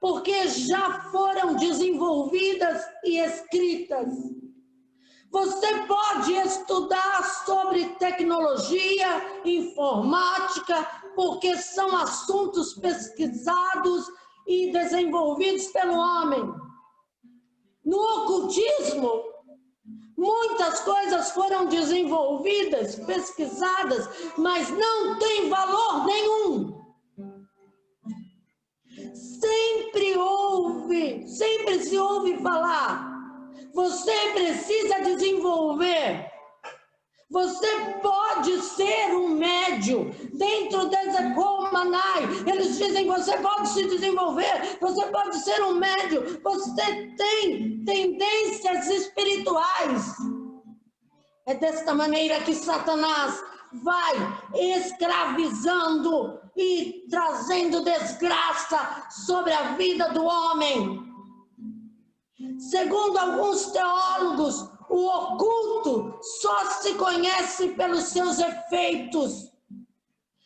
porque já foram desenvolvidas e escritas. Você pode estudar sobre tecnologia, informática, porque são assuntos pesquisados e desenvolvidos pelo homem. No ocultismo, muitas coisas foram desenvolvidas, pesquisadas, mas não tem valor nenhum. Sempre se ouve falar. Você precisa desenvolver. Você pode ser um médium dentro dessa Comanai. Eles dizem: você pode se desenvolver, você pode ser um médium, você tem tendências espirituais. É desta maneira que Satanás vai escravizando e trazendo desgraça sobre a vida do homem. Segundo alguns teólogos, o oculto só se conhece pelos seus efeitos.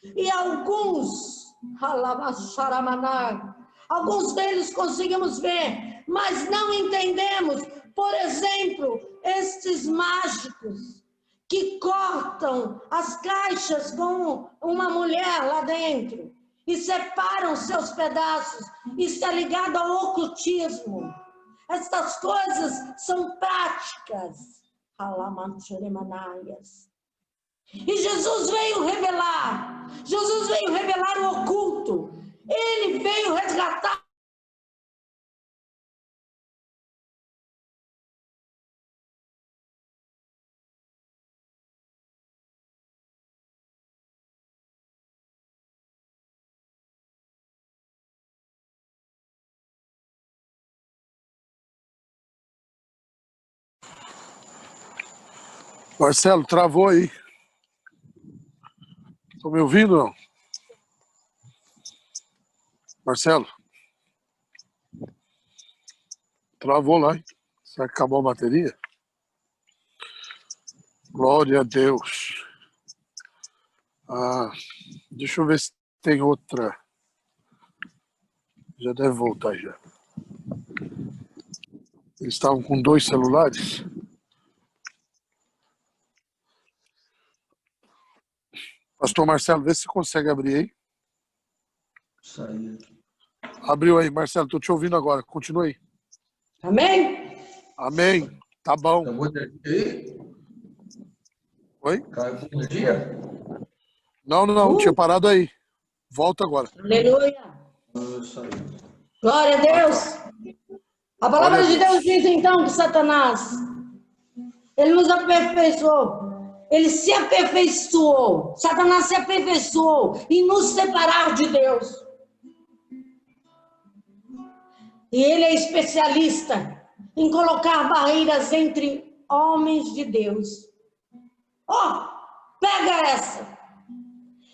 E alguns deles conseguimos ver, mas não entendemos. Por exemplo, estes mágicos que cortam as caixas com uma mulher lá dentro e separam seus pedaços. Isso é ligado ao ocultismo. Estas coisas são práticas. E Jesus veio revelar o oculto. Ele veio resgatar Marcelo, travou aí. Estão me ouvindo, não? Marcelo? Travou lá, hein? Será que acabou a bateria? Glória a Deus. Deixa eu ver se tem outra. Já deve voltar já. Eles estavam com 2 celulares. Pastor Marcelo, vê se consegue abrir aí. Saiu. Abriu aí, Marcelo, estou te ouvindo agora. Continue aí. Amém? Amém. Tá bom. Acabou de energia? Oi? Caiu com energia? Não, tinha parado aí. Volta agora. Aleluia. Saiu. Glória a Deus. A palavra de Deus diz então que Satanás, ele nos aperfeiçoou. Ele se aperfeiçoou. Satanás se aperfeiçoou em nos separar de Deus. E ele é especialista em colocar barreiras entre homens de Deus. Pega essa.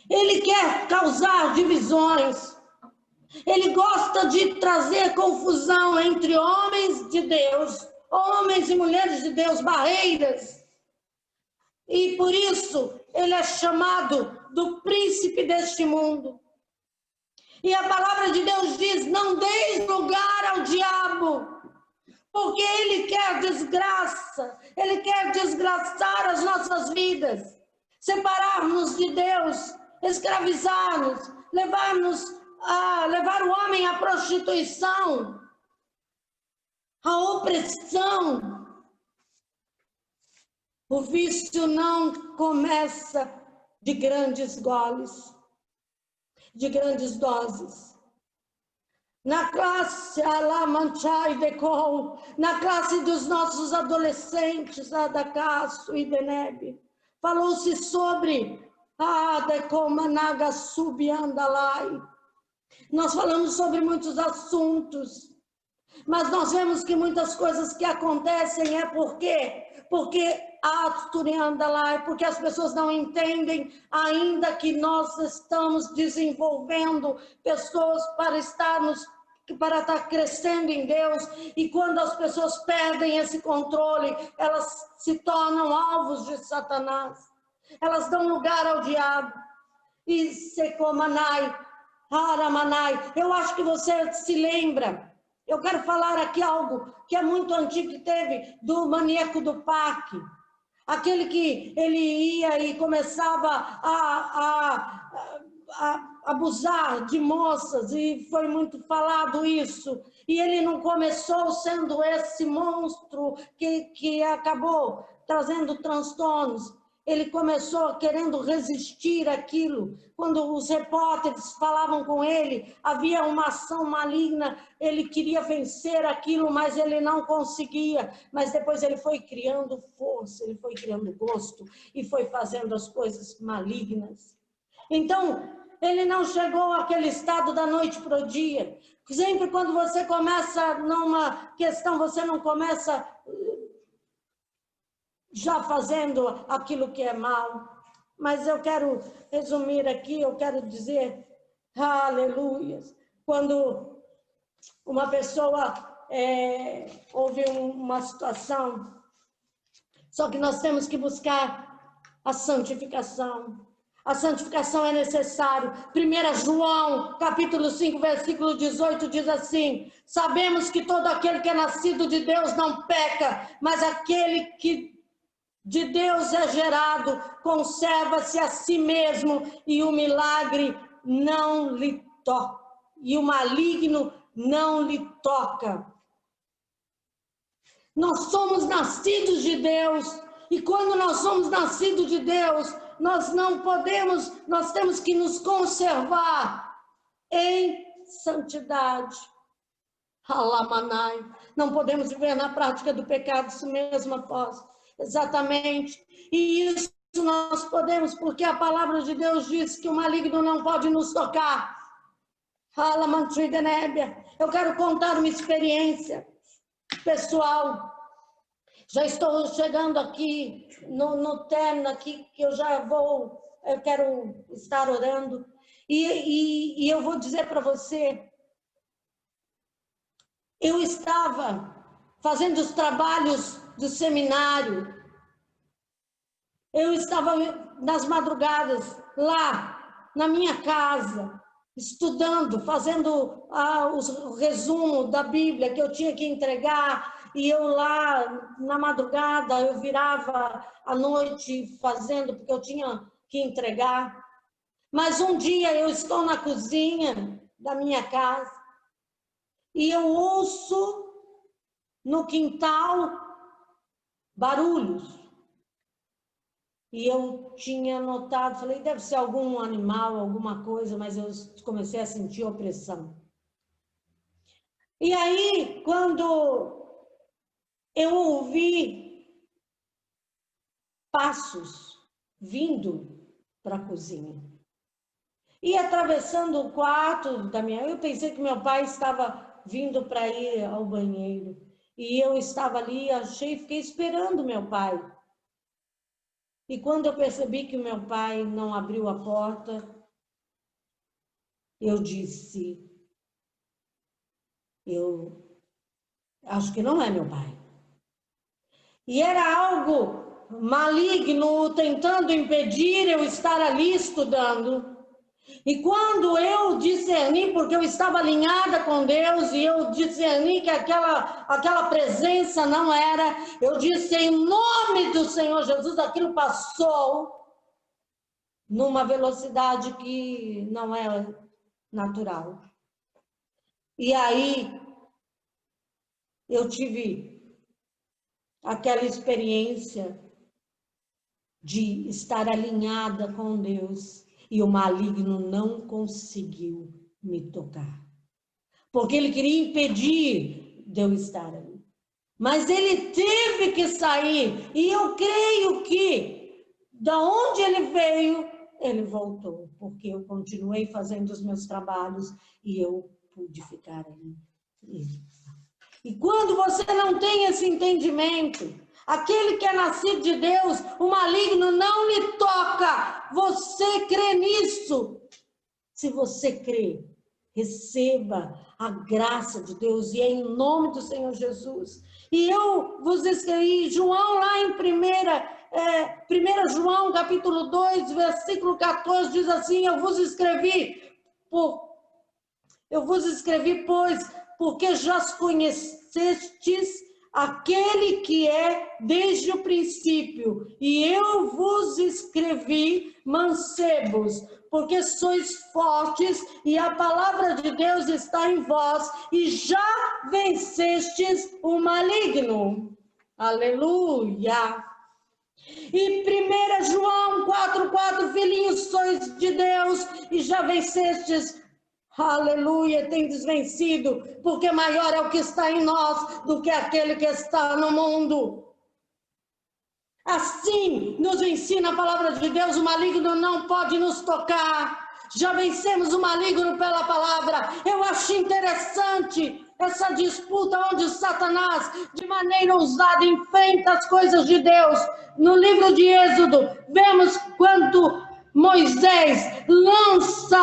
Ele quer causar divisões. Ele gosta de trazer confusão entre homens de Deus, homens e mulheres de Deus, barreiras. E por isso ele é chamado do príncipe deste mundo. E a palavra de Deus diz: não deis lugar ao diabo, porque ele quer desgraça, ele quer desgraçar as nossas vidas, separar-nos de Deus, escravizar-nos, levar o homem à prostituição, à opressão. O vício não começa de grandes goles, de grandes doses. Na classe na classe dos nossos adolescentes, Adacasso e Deneb, falou-se sobre Adecomanaga Subiandalai. Nós falamos sobre muitos assuntos, mas nós vemos que muitas coisas que acontecem é porque porque as pessoas não entendem ainda que nós estamos desenvolvendo pessoas para estar crescendo em Deus, e quando as pessoas perdem esse controle, elas se tornam alvos de Satanás, elas dão lugar ao diabo. E Secomanai, Haramanai, eu acho que você se lembra. Eu quero falar aqui algo que é muito antigo, que teve do maníaco do parque. Aquele que ele ia e começava a abusar de moças, e foi muito falado isso. E ele não começou sendo esse monstro que acabou trazendo transtornos. Ele começou querendo resistir àquilo. Quando os repórteres falavam com ele, havia uma ação maligna, ele queria vencer aquilo, mas ele não conseguia. Mas depois ele foi criando força, ele foi criando gosto e foi fazendo as coisas malignas. Então, ele não chegou àquele estado da noite para o dia. Sempre quando você começa numa questão, você não começa já fazendo aquilo que é mal. Mas eu quero resumir aqui, eu quero dizer, aleluia, quando uma pessoa houve uma situação, só que nós temos que buscar a santificação. A santificação é necessário. 1 João, capítulo 5, versículo 18, diz assim: sabemos que todo aquele que é nascido de Deus não peca, mas aquele que de Deus é gerado, conserva-se a si mesmo, e o milagre não lhe toca, e o maligno não lhe toca. Nós somos nascidos de Deus, e quando nós somos nascidos de Deus, nós não podemos, nós temos que nos conservar em santidade. Alamanai. Não podemos viver na prática do pecado, isso mesmo, apóstolo. Exatamente. E isso nós podemos, porque a palavra de Deus diz que o maligno não pode nos tocar. Eu quero contar uma experiência pessoal. Já estou chegando aqui no término aqui, que eu quero estar orando. E eu vou dizer para você, eu estava fazendo os trabalhos do seminário, eu estava nas madrugadas lá na minha casa, estudando, fazendo o resumo da Bíblia que eu tinha que entregar, e eu lá na madrugada, eu virava à noite fazendo, porque eu tinha que entregar. Mas um dia eu estou na cozinha da minha casa e eu ouço no quintal barulhos. E eu tinha notado, falei, deve ser algum animal, alguma coisa, mas eu comecei a sentir opressão. E aí, quando eu ouvi passos vindo para a cozinha, e atravessando o quarto da minha... Eu pensei que meu pai estava vindo para ir ao banheiro. E eu estava ali, fiquei esperando meu pai. E quando eu percebi que o meu pai não abriu a porta, eu disse, eu acho que não é meu pai. E era algo maligno tentando impedir eu estar ali estudando. E quando eu discerni, porque eu estava alinhada com Deus, e eu discerni que aquela presença não era, eu disse, em nome do Senhor Jesus, aquilo passou numa velocidade que não é natural. E aí, eu tive aquela experiência de estar alinhada com Deus, e o maligno não conseguiu me tocar. Porque ele queria impedir de eu estar ali. Mas ele teve que sair. E eu creio que, da onde ele veio, ele voltou. Porque eu continuei fazendo os meus trabalhos e eu pude ficar ali. E quando você não tem esse entendimento, aquele que é nascido de Deus, o maligno não lhe toca. Você crê nisso? Se você crê, receba a graça de Deus, e é em nome do Senhor Jesus. E eu vos escrevi, João lá em 1 João capítulo 2, versículo 14, diz assim, eu vos escrevi, pois, porque já conhecestes aquele que é desde o princípio, e eu vos escrevi, mancebos, porque sois fortes, e a palavra de Deus está em vós, e já vencestes o maligno. Aleluia! E 1 João 4,4, filhinhos, sois de Deus, e já vencestes. Aleluia, tendes vencido, porque maior é o que está em nós do que aquele que está no mundo. Assim nos ensina a palavra de Deus, o maligno não pode nos tocar. Já vencemos o maligno pela palavra. Eu acho interessante essa disputa onde Satanás, de maneira ousada, enfrenta as coisas de Deus. No livro de Êxodo, vemos quanto Moisés lança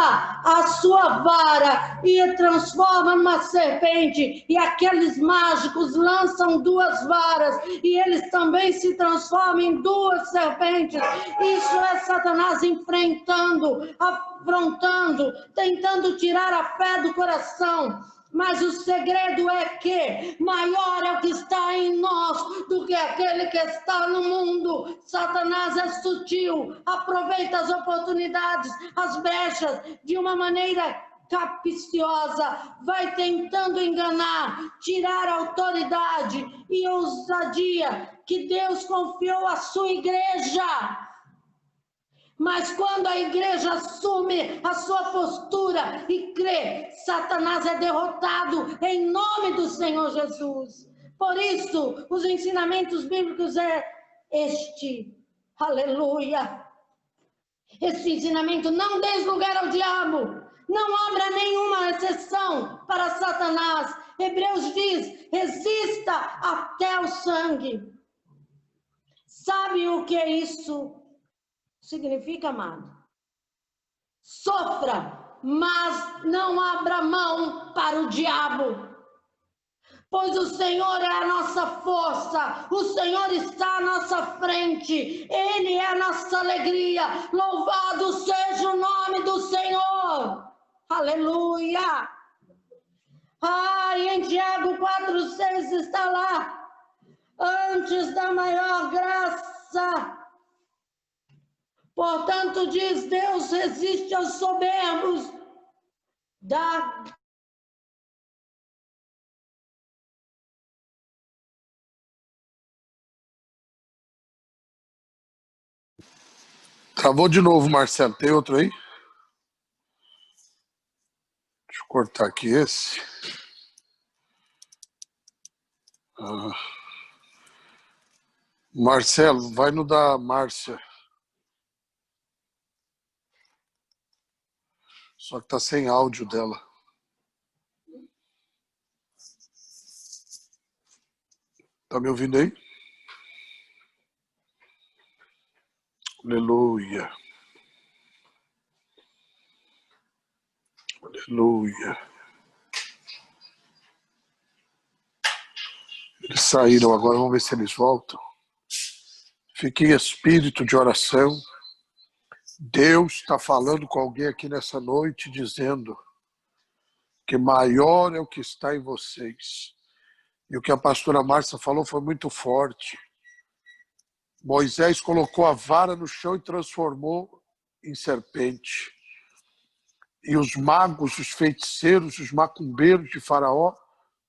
a sua vara e transforma numa serpente, e aqueles mágicos lançam 2 varas e eles também se transformam em 2 serpentes. Isso é Satanás enfrentando, afrontando, tentando tirar a fé do coração. Mas o segredo é que maior é o que está em nós do que aquele que está no mundo. Satanás é sutil, aproveita as oportunidades, as brechas, de uma maneira capciosa, vai tentando enganar, tirar a autoridade e ousadia que Deus confiou à sua igreja. Mas quando a igreja assume a sua postura e crê, Satanás é derrotado em nome do Senhor Jesus. Por isso, os ensinamentos bíblicos é este. Aleluia! Esse ensinamento: não dês lugar ao diabo, não abra nenhuma exceção para Satanás. Hebreus diz: resista até o sangue. Sabe o que isso significa, amado? Sofra, mas não abra mão para o diabo. Pois o Senhor é a nossa força, o Senhor está à nossa frente, Ele é a nossa alegria. Louvado seja o nome do Senhor. Aleluia. E em Tiago 4,6 está lá, antes da maior graça. Portanto, diz Deus, resiste aos soberbos, Travou de novo, Marcelo. Tem outro aí? Deixa eu cortar aqui esse. Marcelo, vai no da Márcia. Só que tá sem áudio dela. Tá me ouvindo aí? Aleluia. Aleluia. Eles saíram agora, vamos ver se eles voltam. Fique em espírito de oração. Deus está falando com alguém aqui nessa noite, dizendo que maior é o que está em vocês. E o que a pastora Márcia falou foi muito forte. Moisés colocou a vara no chão e transformou em serpente. E os magos, os feiticeiros, os macumbeiros de Faraó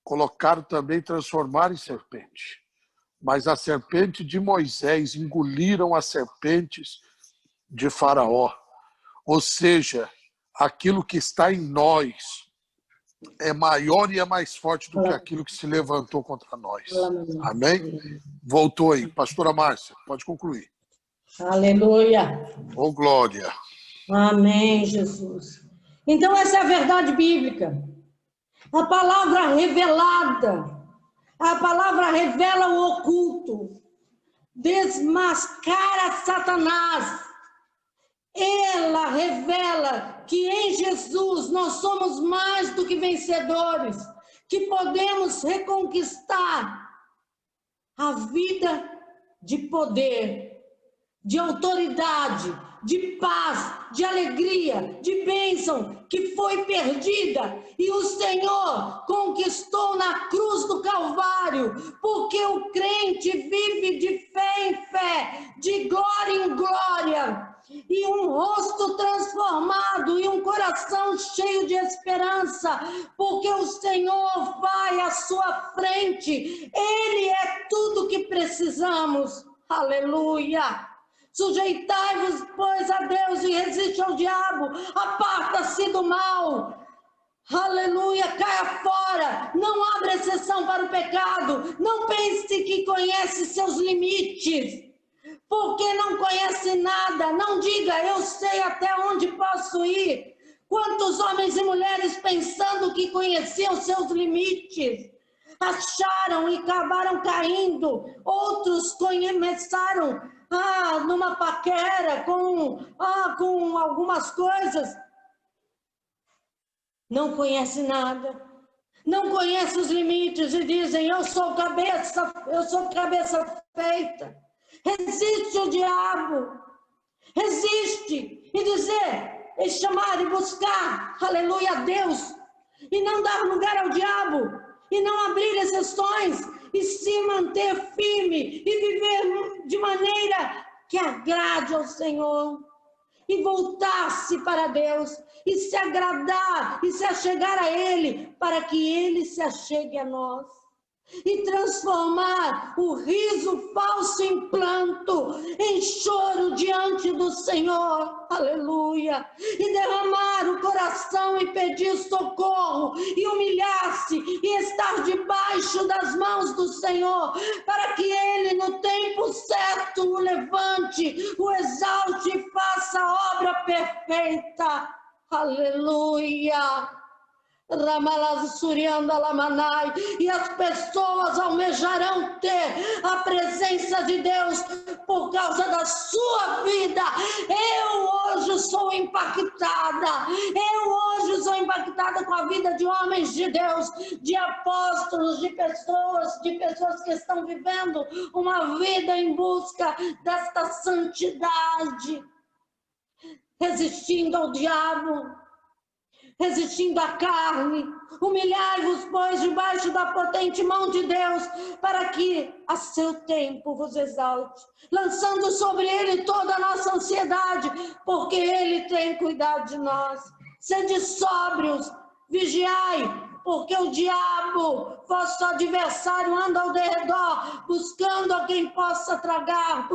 colocaram também, transformaram em serpente. Mas a serpente de Moisés engoliram as serpentes de Faraó. Ou seja, aquilo que está em nós é maior e é mais forte do que aquilo que se levantou contra nós. Amém? Voltou aí. Pastora Márcia, pode concluir. Aleluia. Oh, glória. Amém, Jesus. Então, essa é a verdade bíblica. A palavra revelada. A palavra revela o oculto. Desmascara Satanás. Ela revela que em Jesus nós somos mais do que vencedores, que podemos reconquistar a vida de poder, de autoridade, de paz, de alegria, de bênção, que foi perdida e o Senhor conquistou na cruz do Calvário, porque o crente vive de fé em fé, de glória em glória, e um rosto transformado e um coração cheio de esperança, porque o Senhor vai à sua frente, Ele é tudo que precisamos. Aleluia! Sujeitai-vos, pois, a Deus e resiste ao diabo, aparta-se do mal. Aleluia, caia fora, não abra exceção para o pecado, não pense que conhece seus limites, porque não conhece nada, não diga, eu sei até onde posso ir. Quantos homens e mulheres pensando que conheciam seus limites, acharam e acabaram caindo, outros começaram numa paquera com algumas coisas, não conhece nada, não conhece os limites e dizem, eu sou cabeça feita. Resiste o diabo, resiste e dizer, e chamar e buscar, aleluia, a Deus, e não dar lugar ao diabo, e não abrir exceções, e se manter firme, e viver de maneira que agrade ao Senhor, e voltar-se para Deus, e se agradar, e se achegar a Ele, para que Ele se achegue a nós. E transformar o riso falso em planto, em choro diante do Senhor, aleluia, e derramar o coração e pedir socorro, e humilhar-se, e estar debaixo das mãos do Senhor, para que Ele no tempo certo o levante, o exalte e faça a obra perfeita, aleluia. E as pessoas almejarão ter a presença de Deus por causa da sua vida. Eu hoje sou impactada com a vida de homens de Deus, de apóstolos, de pessoas que estão vivendo uma vida em busca desta santidade, resistindo ao diabo, resistindo à carne. Humilhai-vos, pois, debaixo da potente mão de Deus, para que a seu tempo vos exalte, lançando sobre ele toda a nossa ansiedade, porque ele tem cuidado de nós. Sede sóbrios, vigiai, porque o diabo, vosso adversário, anda ao derredor, buscando a quem possa tragar,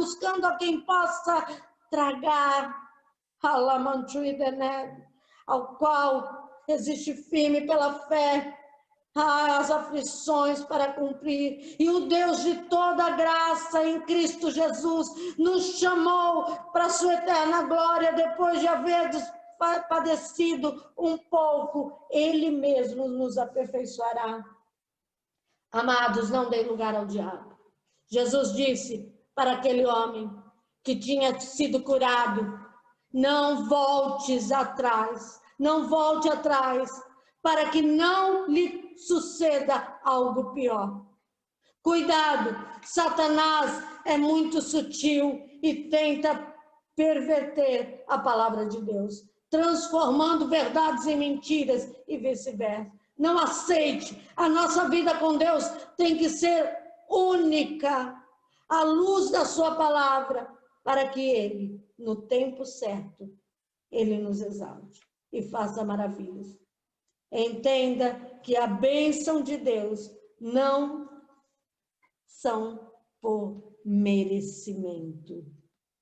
ao qual resiste firme pela fé as aflições para cumprir. E o Deus de toda graça em Cristo Jesus nos chamou para a sua eterna glória, depois de haver padecido um pouco, ele mesmo nos aperfeiçoará. Amados, não deem lugar ao diabo. Jesus disse para aquele homem que tinha sido curado: não voltes atrás, não volte atrás, para que não lhe suceda algo pior. Cuidado, Satanás é muito sutil e tenta perverter a palavra de Deus, transformando verdades em mentiras e vice-versa. Não aceite, a nossa vida com Deus tem que ser única, à luz da sua palavra, para que Ele, no tempo certo, Ele nos exalte e faça maravilhas. Entenda que a bênção de Deus não são por merecimento,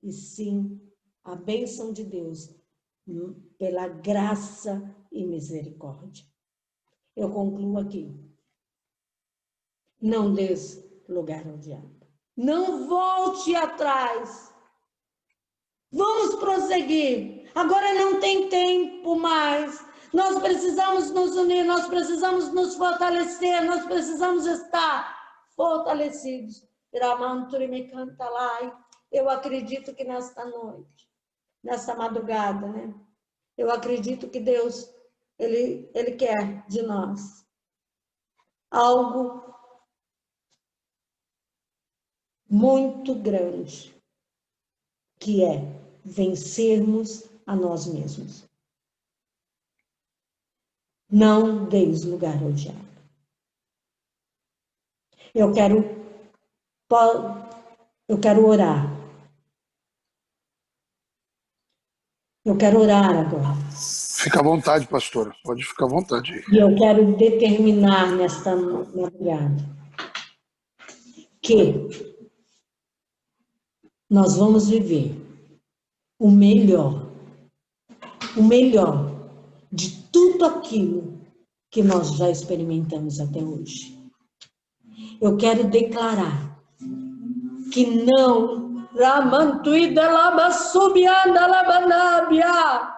e sim a bênção de Deus pela graça e misericórdia. Eu concluo aqui. Não des lugar ao diabo. Não volte atrás. Vamos prosseguir. Agora não tem tempo mais. Nós precisamos nos unir, nós precisamos nos fortalecer, nós precisamos estar fortalecidos. Eu acredito que nesta noite, nesta madrugada, né? Eu acredito que Deus, Ele quer de nós algo muito grande, que é vencermos a nós mesmos. Não deis lugar ao diabo. Eu quero orar. Eu quero orar agora. Fica à vontade, pastora. Pode ficar à vontade. E eu quero determinar nesta madrugada que nós vamos viver o melhor de tudo aquilo que nós já experimentamos até hoje. Eu quero declarar que não Ramantuida laba subianda labanabia.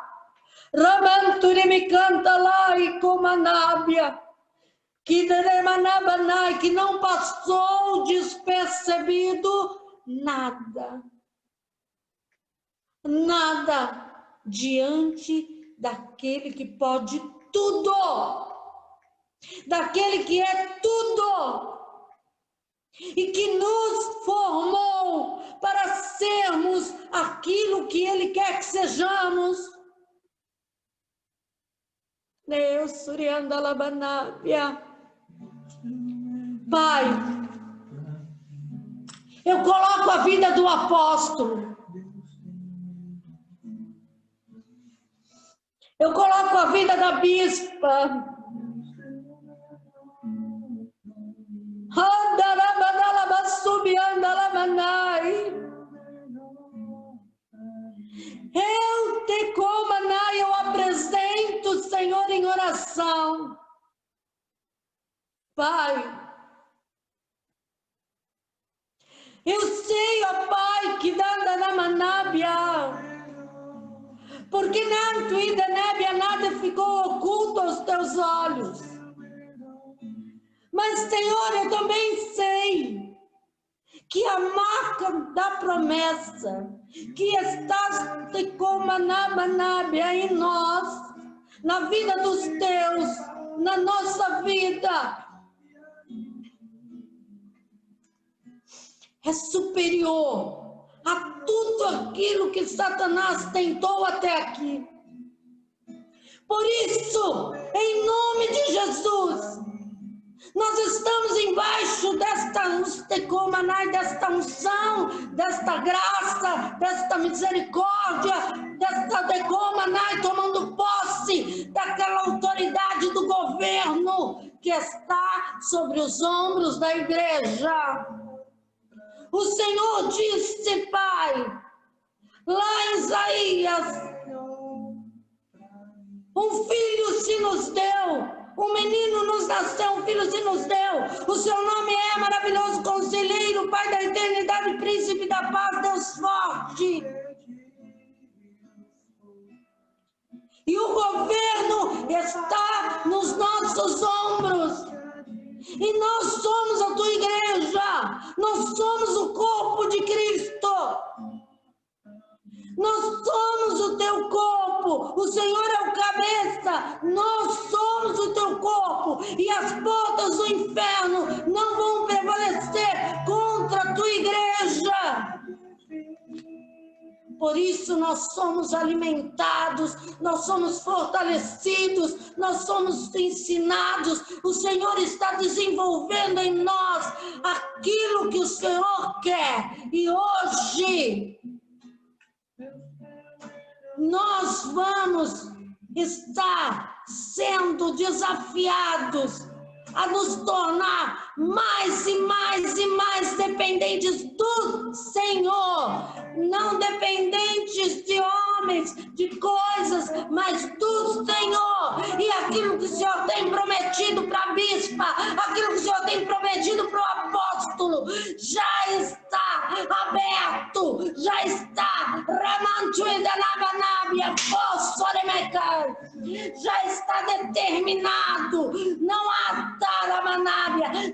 Ramanturi me canta lá e comanabia. Que não passou despercebido nada diante daquele que pode tudo, daquele que é tudo e que nos formou para sermos aquilo que Ele quer que sejamos. Deus, Pai, eu coloco a vida do apóstolo, eu coloco a vida da bispa, eu apresento, Senhor, em oração. Pai, eu sei, ó Pai, que danda na manábia, porque nada ficou oculto aos teus meus olhos. Mas, Senhor, eu também sei que a marca da promessa que está em nós, na vida dos teus, na nossa vida, é superior a tudo aquilo que Satanás tentou até aqui. Por isso, em nome de Jesus, nós estamos embaixo desta unção, desta graça, desta misericórdia, desta decomanai, tomando posse daquela autoridade do governo que está sobre os ombros da igreja. O Senhor disse, Pai, lá em Isaías, um filho se nos deu, um menino nos nasceu, um filho se nos deu. O seu nome é maravilhoso conselheiro, Pai da eternidade, príncipe da paz, Deus forte. E o governo está nos nossos ombros. E nós somos a tua igreja. Nós somos o corpo de Cristo. Nós somos o teu corpo, o Senhor é o cabeça, nós somos o teu corpo, e as portas do inferno não vão prevalecer contra a tua igreja. Por isso nós somos alimentados, nós somos fortalecidos, nós somos ensinados. O Senhor está desenvolvendo em nós aquilo que o Senhor quer. E hoje nós vamos estar sendo desafiados a nos tornar mais e mais e mais dependentes do Senhor, não dependentes de homens, de coisas, mas do Senhor. E aquilo que o Senhor tem prometido para a bispa, aquilo que o Senhor tem prometido para o apóstolo, já está aberto, já está já está determinado. Não há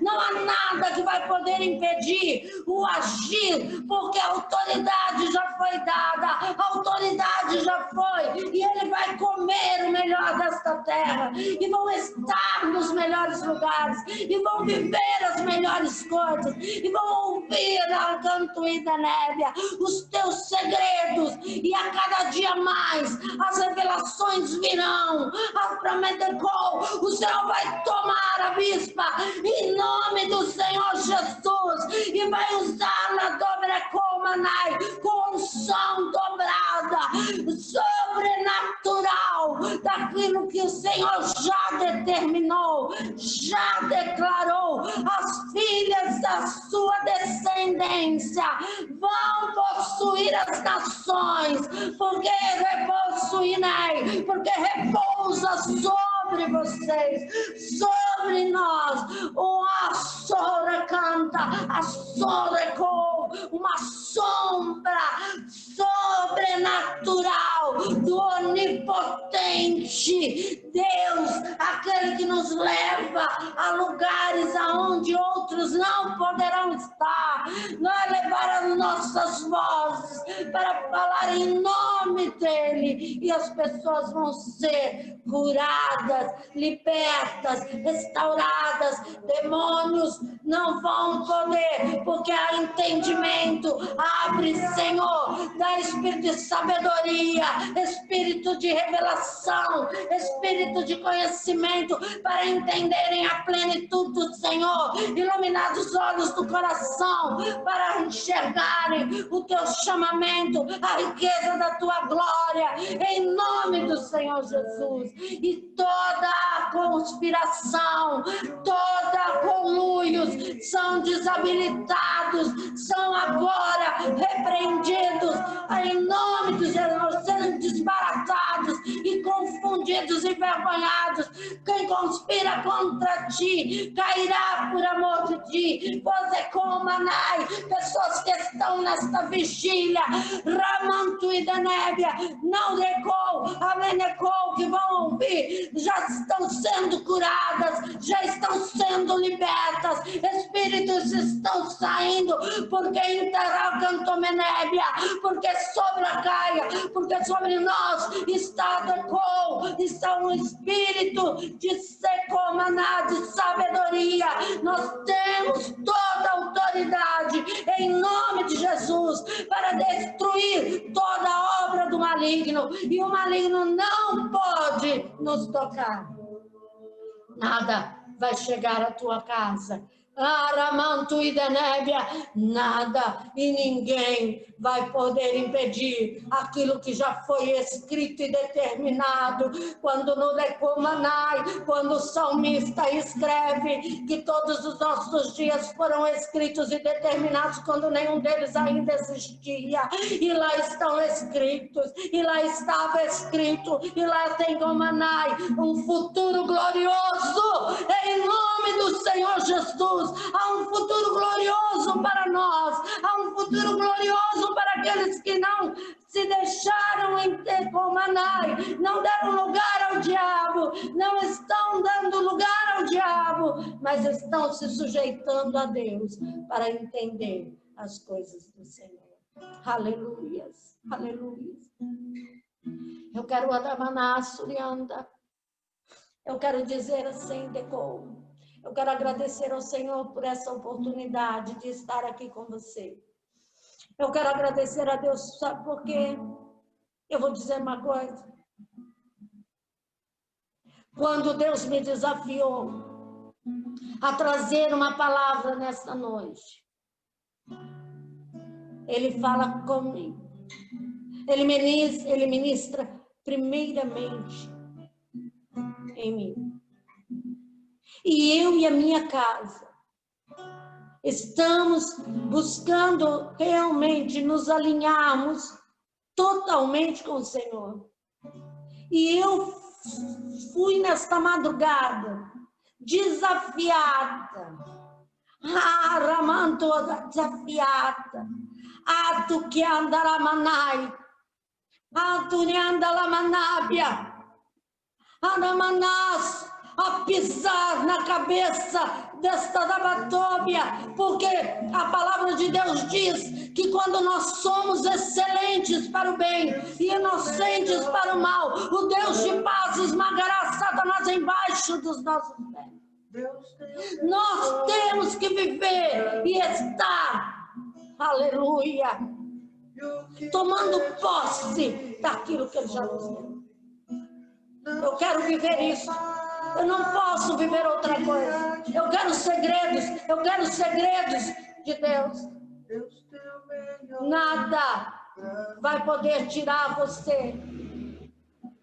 não há nada que vai poder impedir o agir, porque a autoridade já foi dada, a autoridade já foi, e ele vai comer o melhor desta terra, e vão estar nos melhores lugares, e vão viver as melhores coisas, e vão ouvir a cantoída nébia, os teus segredos, e a cada dia mais as revelações virão, a Prometecol, o Senhor vai tomar a bispa, em nome do Senhor Jesus, e vai usar na Dobrecol Manai, com unção dobrada, sobrenatural, daquilo que o Senhor já determinou, já declarou. As filhas da sua descendência vão possuir as nações, porque repossuirei, porque repousa sobre vocês, sobre nós, o Açora canta, Açora com uma sombra sobrenatural do onipotente Deus, aquele que nos leva a lugares aonde outros não poderão estar. Nós levar as nossas vozes para falar em nome dele, e as pessoas vão ser curadas, libertas, restauradas. Demônios não vão poder, porque há entendimento. Abre, Senhor, dá espírito de sabedoria, espírito de revelação, espírito de conhecimento, para entenderem a plenitude do Senhor, iluminar os olhos do coração, para enxergarem o teu chamamento, a riqueza da tua glória, em nome do Senhor Jesus. E toda a conspiração, toda conluios são desabilitados, são agora repreendidos, em nome de Jesus, sendo desbaratados e confundidos oprimidos e envergonhados. Quem conspira contra ti cairá por amor de ti. Você comanai, pessoas que estão nesta vigília, Ramanto e Denébia, não recou, amenecou, que vão ouvir, já estão sendo curadas, já estão sendo libertas, espíritos estão saindo, porque enterrar cantomenébia, porque sobre a Gaia, porque sobre nós está decou, está um espírito de secomaná, de sabedoria. Nós temos toda a autoridade em nome de Jesus para destruir toda a obra do maligno, e o maligno não pode nos tocar. Nada vai chegar à tua casa. Aramanto e Denébia, nada e ninguém vai poder impedir aquilo que já foi escrito e determinado. Quando no Lecomanai, quando o salmista escreve que todos os nossos dias foram escritos e determinados quando nenhum deles ainda existia, e lá estão escritos, e lá estava escrito, e lá tem Gomanai, um futuro glorioso em nome do Senhor Jesus. Há um futuro glorioso para nós, há um futuro glorioso para aqueles que não se deixaram entecomanai, não deram lugar ao diabo, não estão dando lugar ao diabo, mas estão se sujeitando a Deus para entender as coisas do Senhor. Aleluias, aleluias. Eu quero adamanar, Surianda. Eu quero dizer assim, decou. Eu quero agradecer ao Senhor por essa oportunidade de estar aqui com você. Eu quero agradecer a Deus, sabe por quê? Eu vou dizer uma coisa. Quando Deus me desafiou a trazer uma palavra nesta noite, Ele fala comigo. Ele ministra primeiramente em mim. E eu e a minha casa estamos buscando realmente nos alinharmos totalmente com o Senhor. E eu fui nesta madrugada desafiada, Ramanto, desafiada, Atu que andaramanai, Atu ne andalamanabia, Anamanás, a pisar na cabeça desta Dabatóbia, porque a palavra de Deus diz que quando nós somos excelentes para o bem e inocentes para o mal, o Deus de paz esmagará Satanás embaixo dos nossos pés. Nós temos que viver e estar, aleluia, tomando posse daquilo que Ele já nos deu. Eu quero viver isso. Eu não posso viver outra coisa. Eu quero segredos de Deus. Nada vai poder tirar você,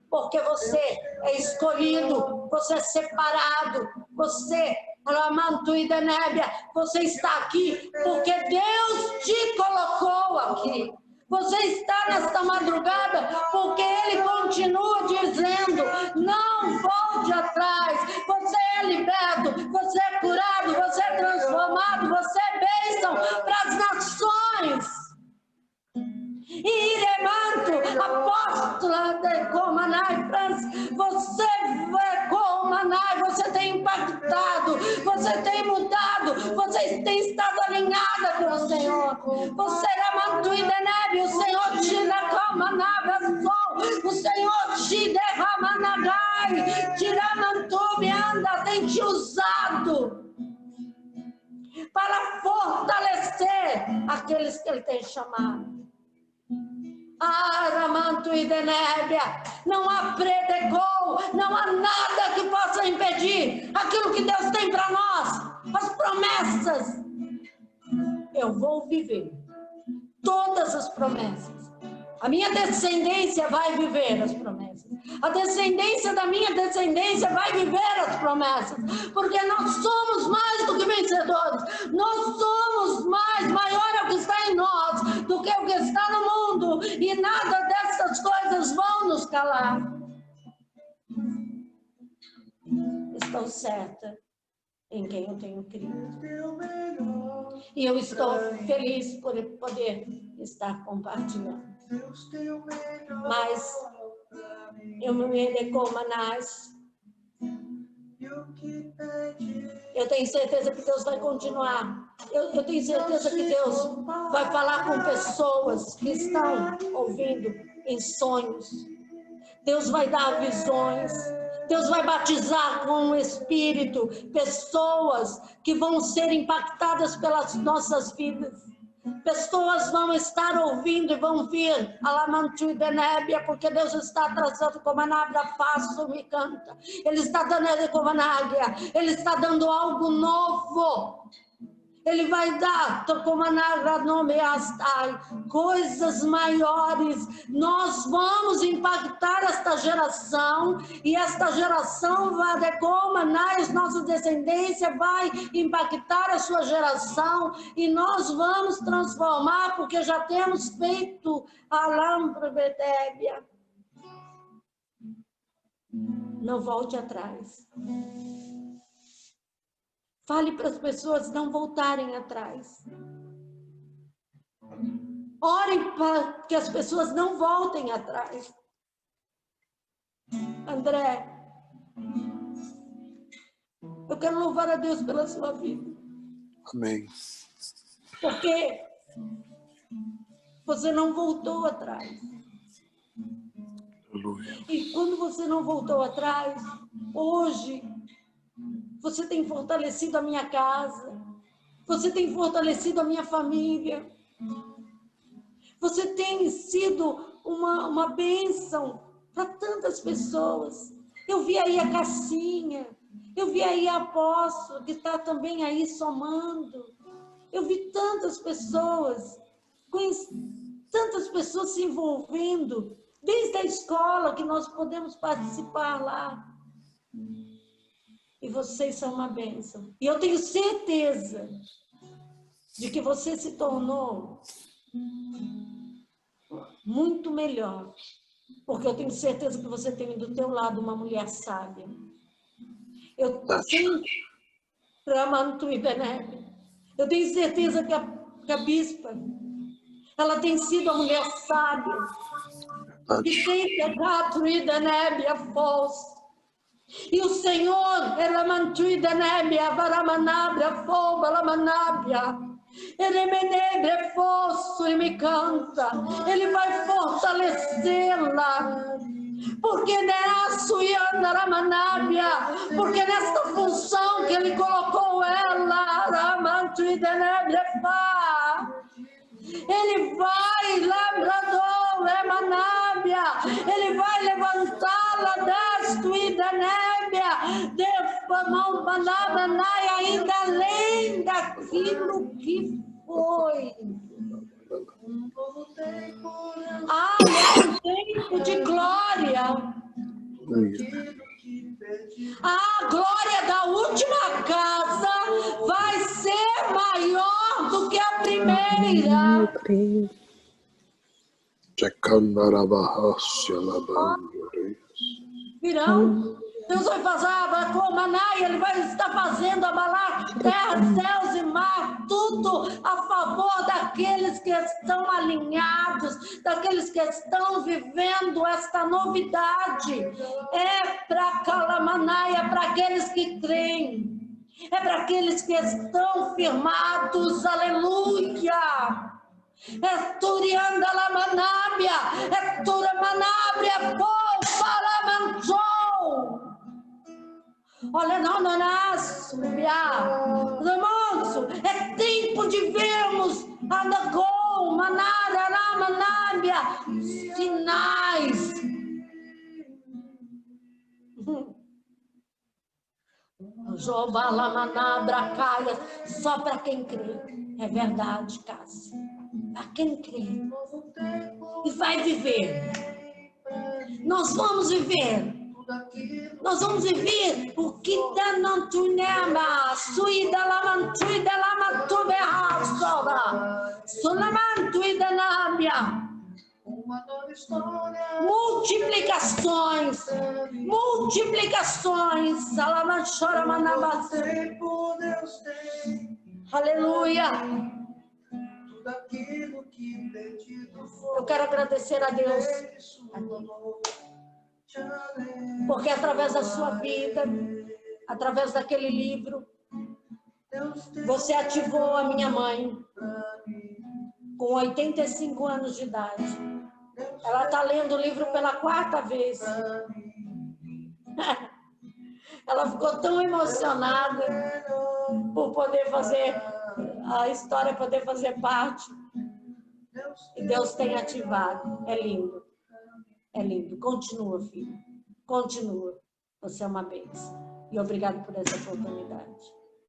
porque você é escolhido, você é separado, você, Ramanto e Denébia, você está aqui porque Deus te colocou aqui. Você está nesta madrugada porque Ele continua dizendo, não volte atrás, você é liberto, você é curado, você é transformado, você é bênção para as nações. E Iremanto, apóstola de Comanai, você é Comanai, você tem impactado, você tem mudado, você tem estado alinhada com o Senhor. Você é Manto e Denebe, o Senhor te derrama o Senhor te derrama na gai, tiramantubi anda, tem te usado para fortalecer aqueles que Ele tem chamado. Aramanto e Denébia, não há predecou, não há nada que possa impedir aquilo que Deus tem para nós, as promessas. Eu vou viver todas as promessas. A minha descendência vai viver as promessas. A descendência da minha descendência vai viver as promessas. Porque nós somos mais do que vencedores. Nós somos maior é o que está em nós do que o que está no mundo. E nada dessas coisas vão nos calar. estou certa em quem eu tenho crido. E eu estou feliz por poder estar compartilhando. Mas eu me recomanais. Eu tenho certeza que Deus vai continuar. Eu tenho certeza que Deus vai falar com pessoas que estão ouvindo em sonhos. Deus vai dar visões. Deus vai batizar com o Espírito pessoas que vão ser impactadas pelas nossas vidas. Pessoas vão estar ouvindo e vão vir Alamantu e Denébia, porque Deus está trazendo como a Nabra Faço me canta. Ele está dando como a Náguia, Ele está dando algo novo. Ele vai dar, como a Nagra nome Astai, coisas maiores. Nós vamos impactar esta geração, e esta geração vai, como a nossa descendência vai impactar a sua geração, e nós vamos transformar, porque já temos feito a Lambra Betébia. Não volte atrás. Fale para as pessoas não voltarem atrás. Orem para que as pessoas não voltem atrás. André, eu quero louvar a Deus pela sua vida. Amém. Porque você não voltou atrás. Aleluia. E quando você não voltou atrás, hoje, você tem fortalecido a minha casa. Você tem fortalecido a minha família. Você tem sido uma bênção para tantas pessoas. Eu vi aí a Cassinha. Eu vi aí a Apóstolo, que está também aí somando. Eu vi tantas pessoas, tantas pessoas se envolvendo, desde a escola que nós podemos participar lá. E vocês são uma bênção. E eu tenho certeza de que você se tornou muito melhor. Porque eu tenho certeza que você tem do teu lado uma mulher sábia. Eu tenho certeza que a bispa, ela tem sido a mulher sábia. Que tem pegado e da nébia falsa. E o Senhor, ela mantém da nébia, varamanabra, fogo, ela manabia. Ele menebra, fosso e me canta. Ele vai fortalecê-la. Porque porque nesta função que Ele colocou ela, Ele vai, labrador, Emanábia, Ele vai levantá-la desto e da nébia, de mão manabanai, ainda além daquilo que foi. É um tempo de glória. A glória da última casa vai ser maior do que a primeira. Virão. Deus vai fazer como Ele vai estar fazendo abalar terra, céus e mar, tudo a favor daqueles que estão alinhados, daqueles que estão vivendo esta novidade. É para Calamaná, é para aqueles que creem, é para aqueles que estão firmados, aleluia. É Turianda Lamanábia, é Turamanábia, Palamantou. Olha, não nasce, é tempo de vermos Andagol, Manara, Lamanábia, sinais. Jobalamanabra caia, só para quem crê. É verdade, Cássia. Para quem crê. E vai viver. Nós vamos viver. Nós vamos viver o que dá não tunema, suída lamantuida lamantube hasora, sulamantuida nábia. multiplicações, multiplicações. Aleluia. Eu quero agradecer a Deus, porque através da sua vida, através daquele livro, você ativou a minha mãe, com 85 anos de idade. Ela está lendo o livro pela 4ª vez. Ela ficou tão emocionada por poder fazer a história, poder fazer parte. E Deus tem ativado. É lindo. É lindo. Continua, filho. Continua. Você é uma bênção. E obrigado por essa oportunidade.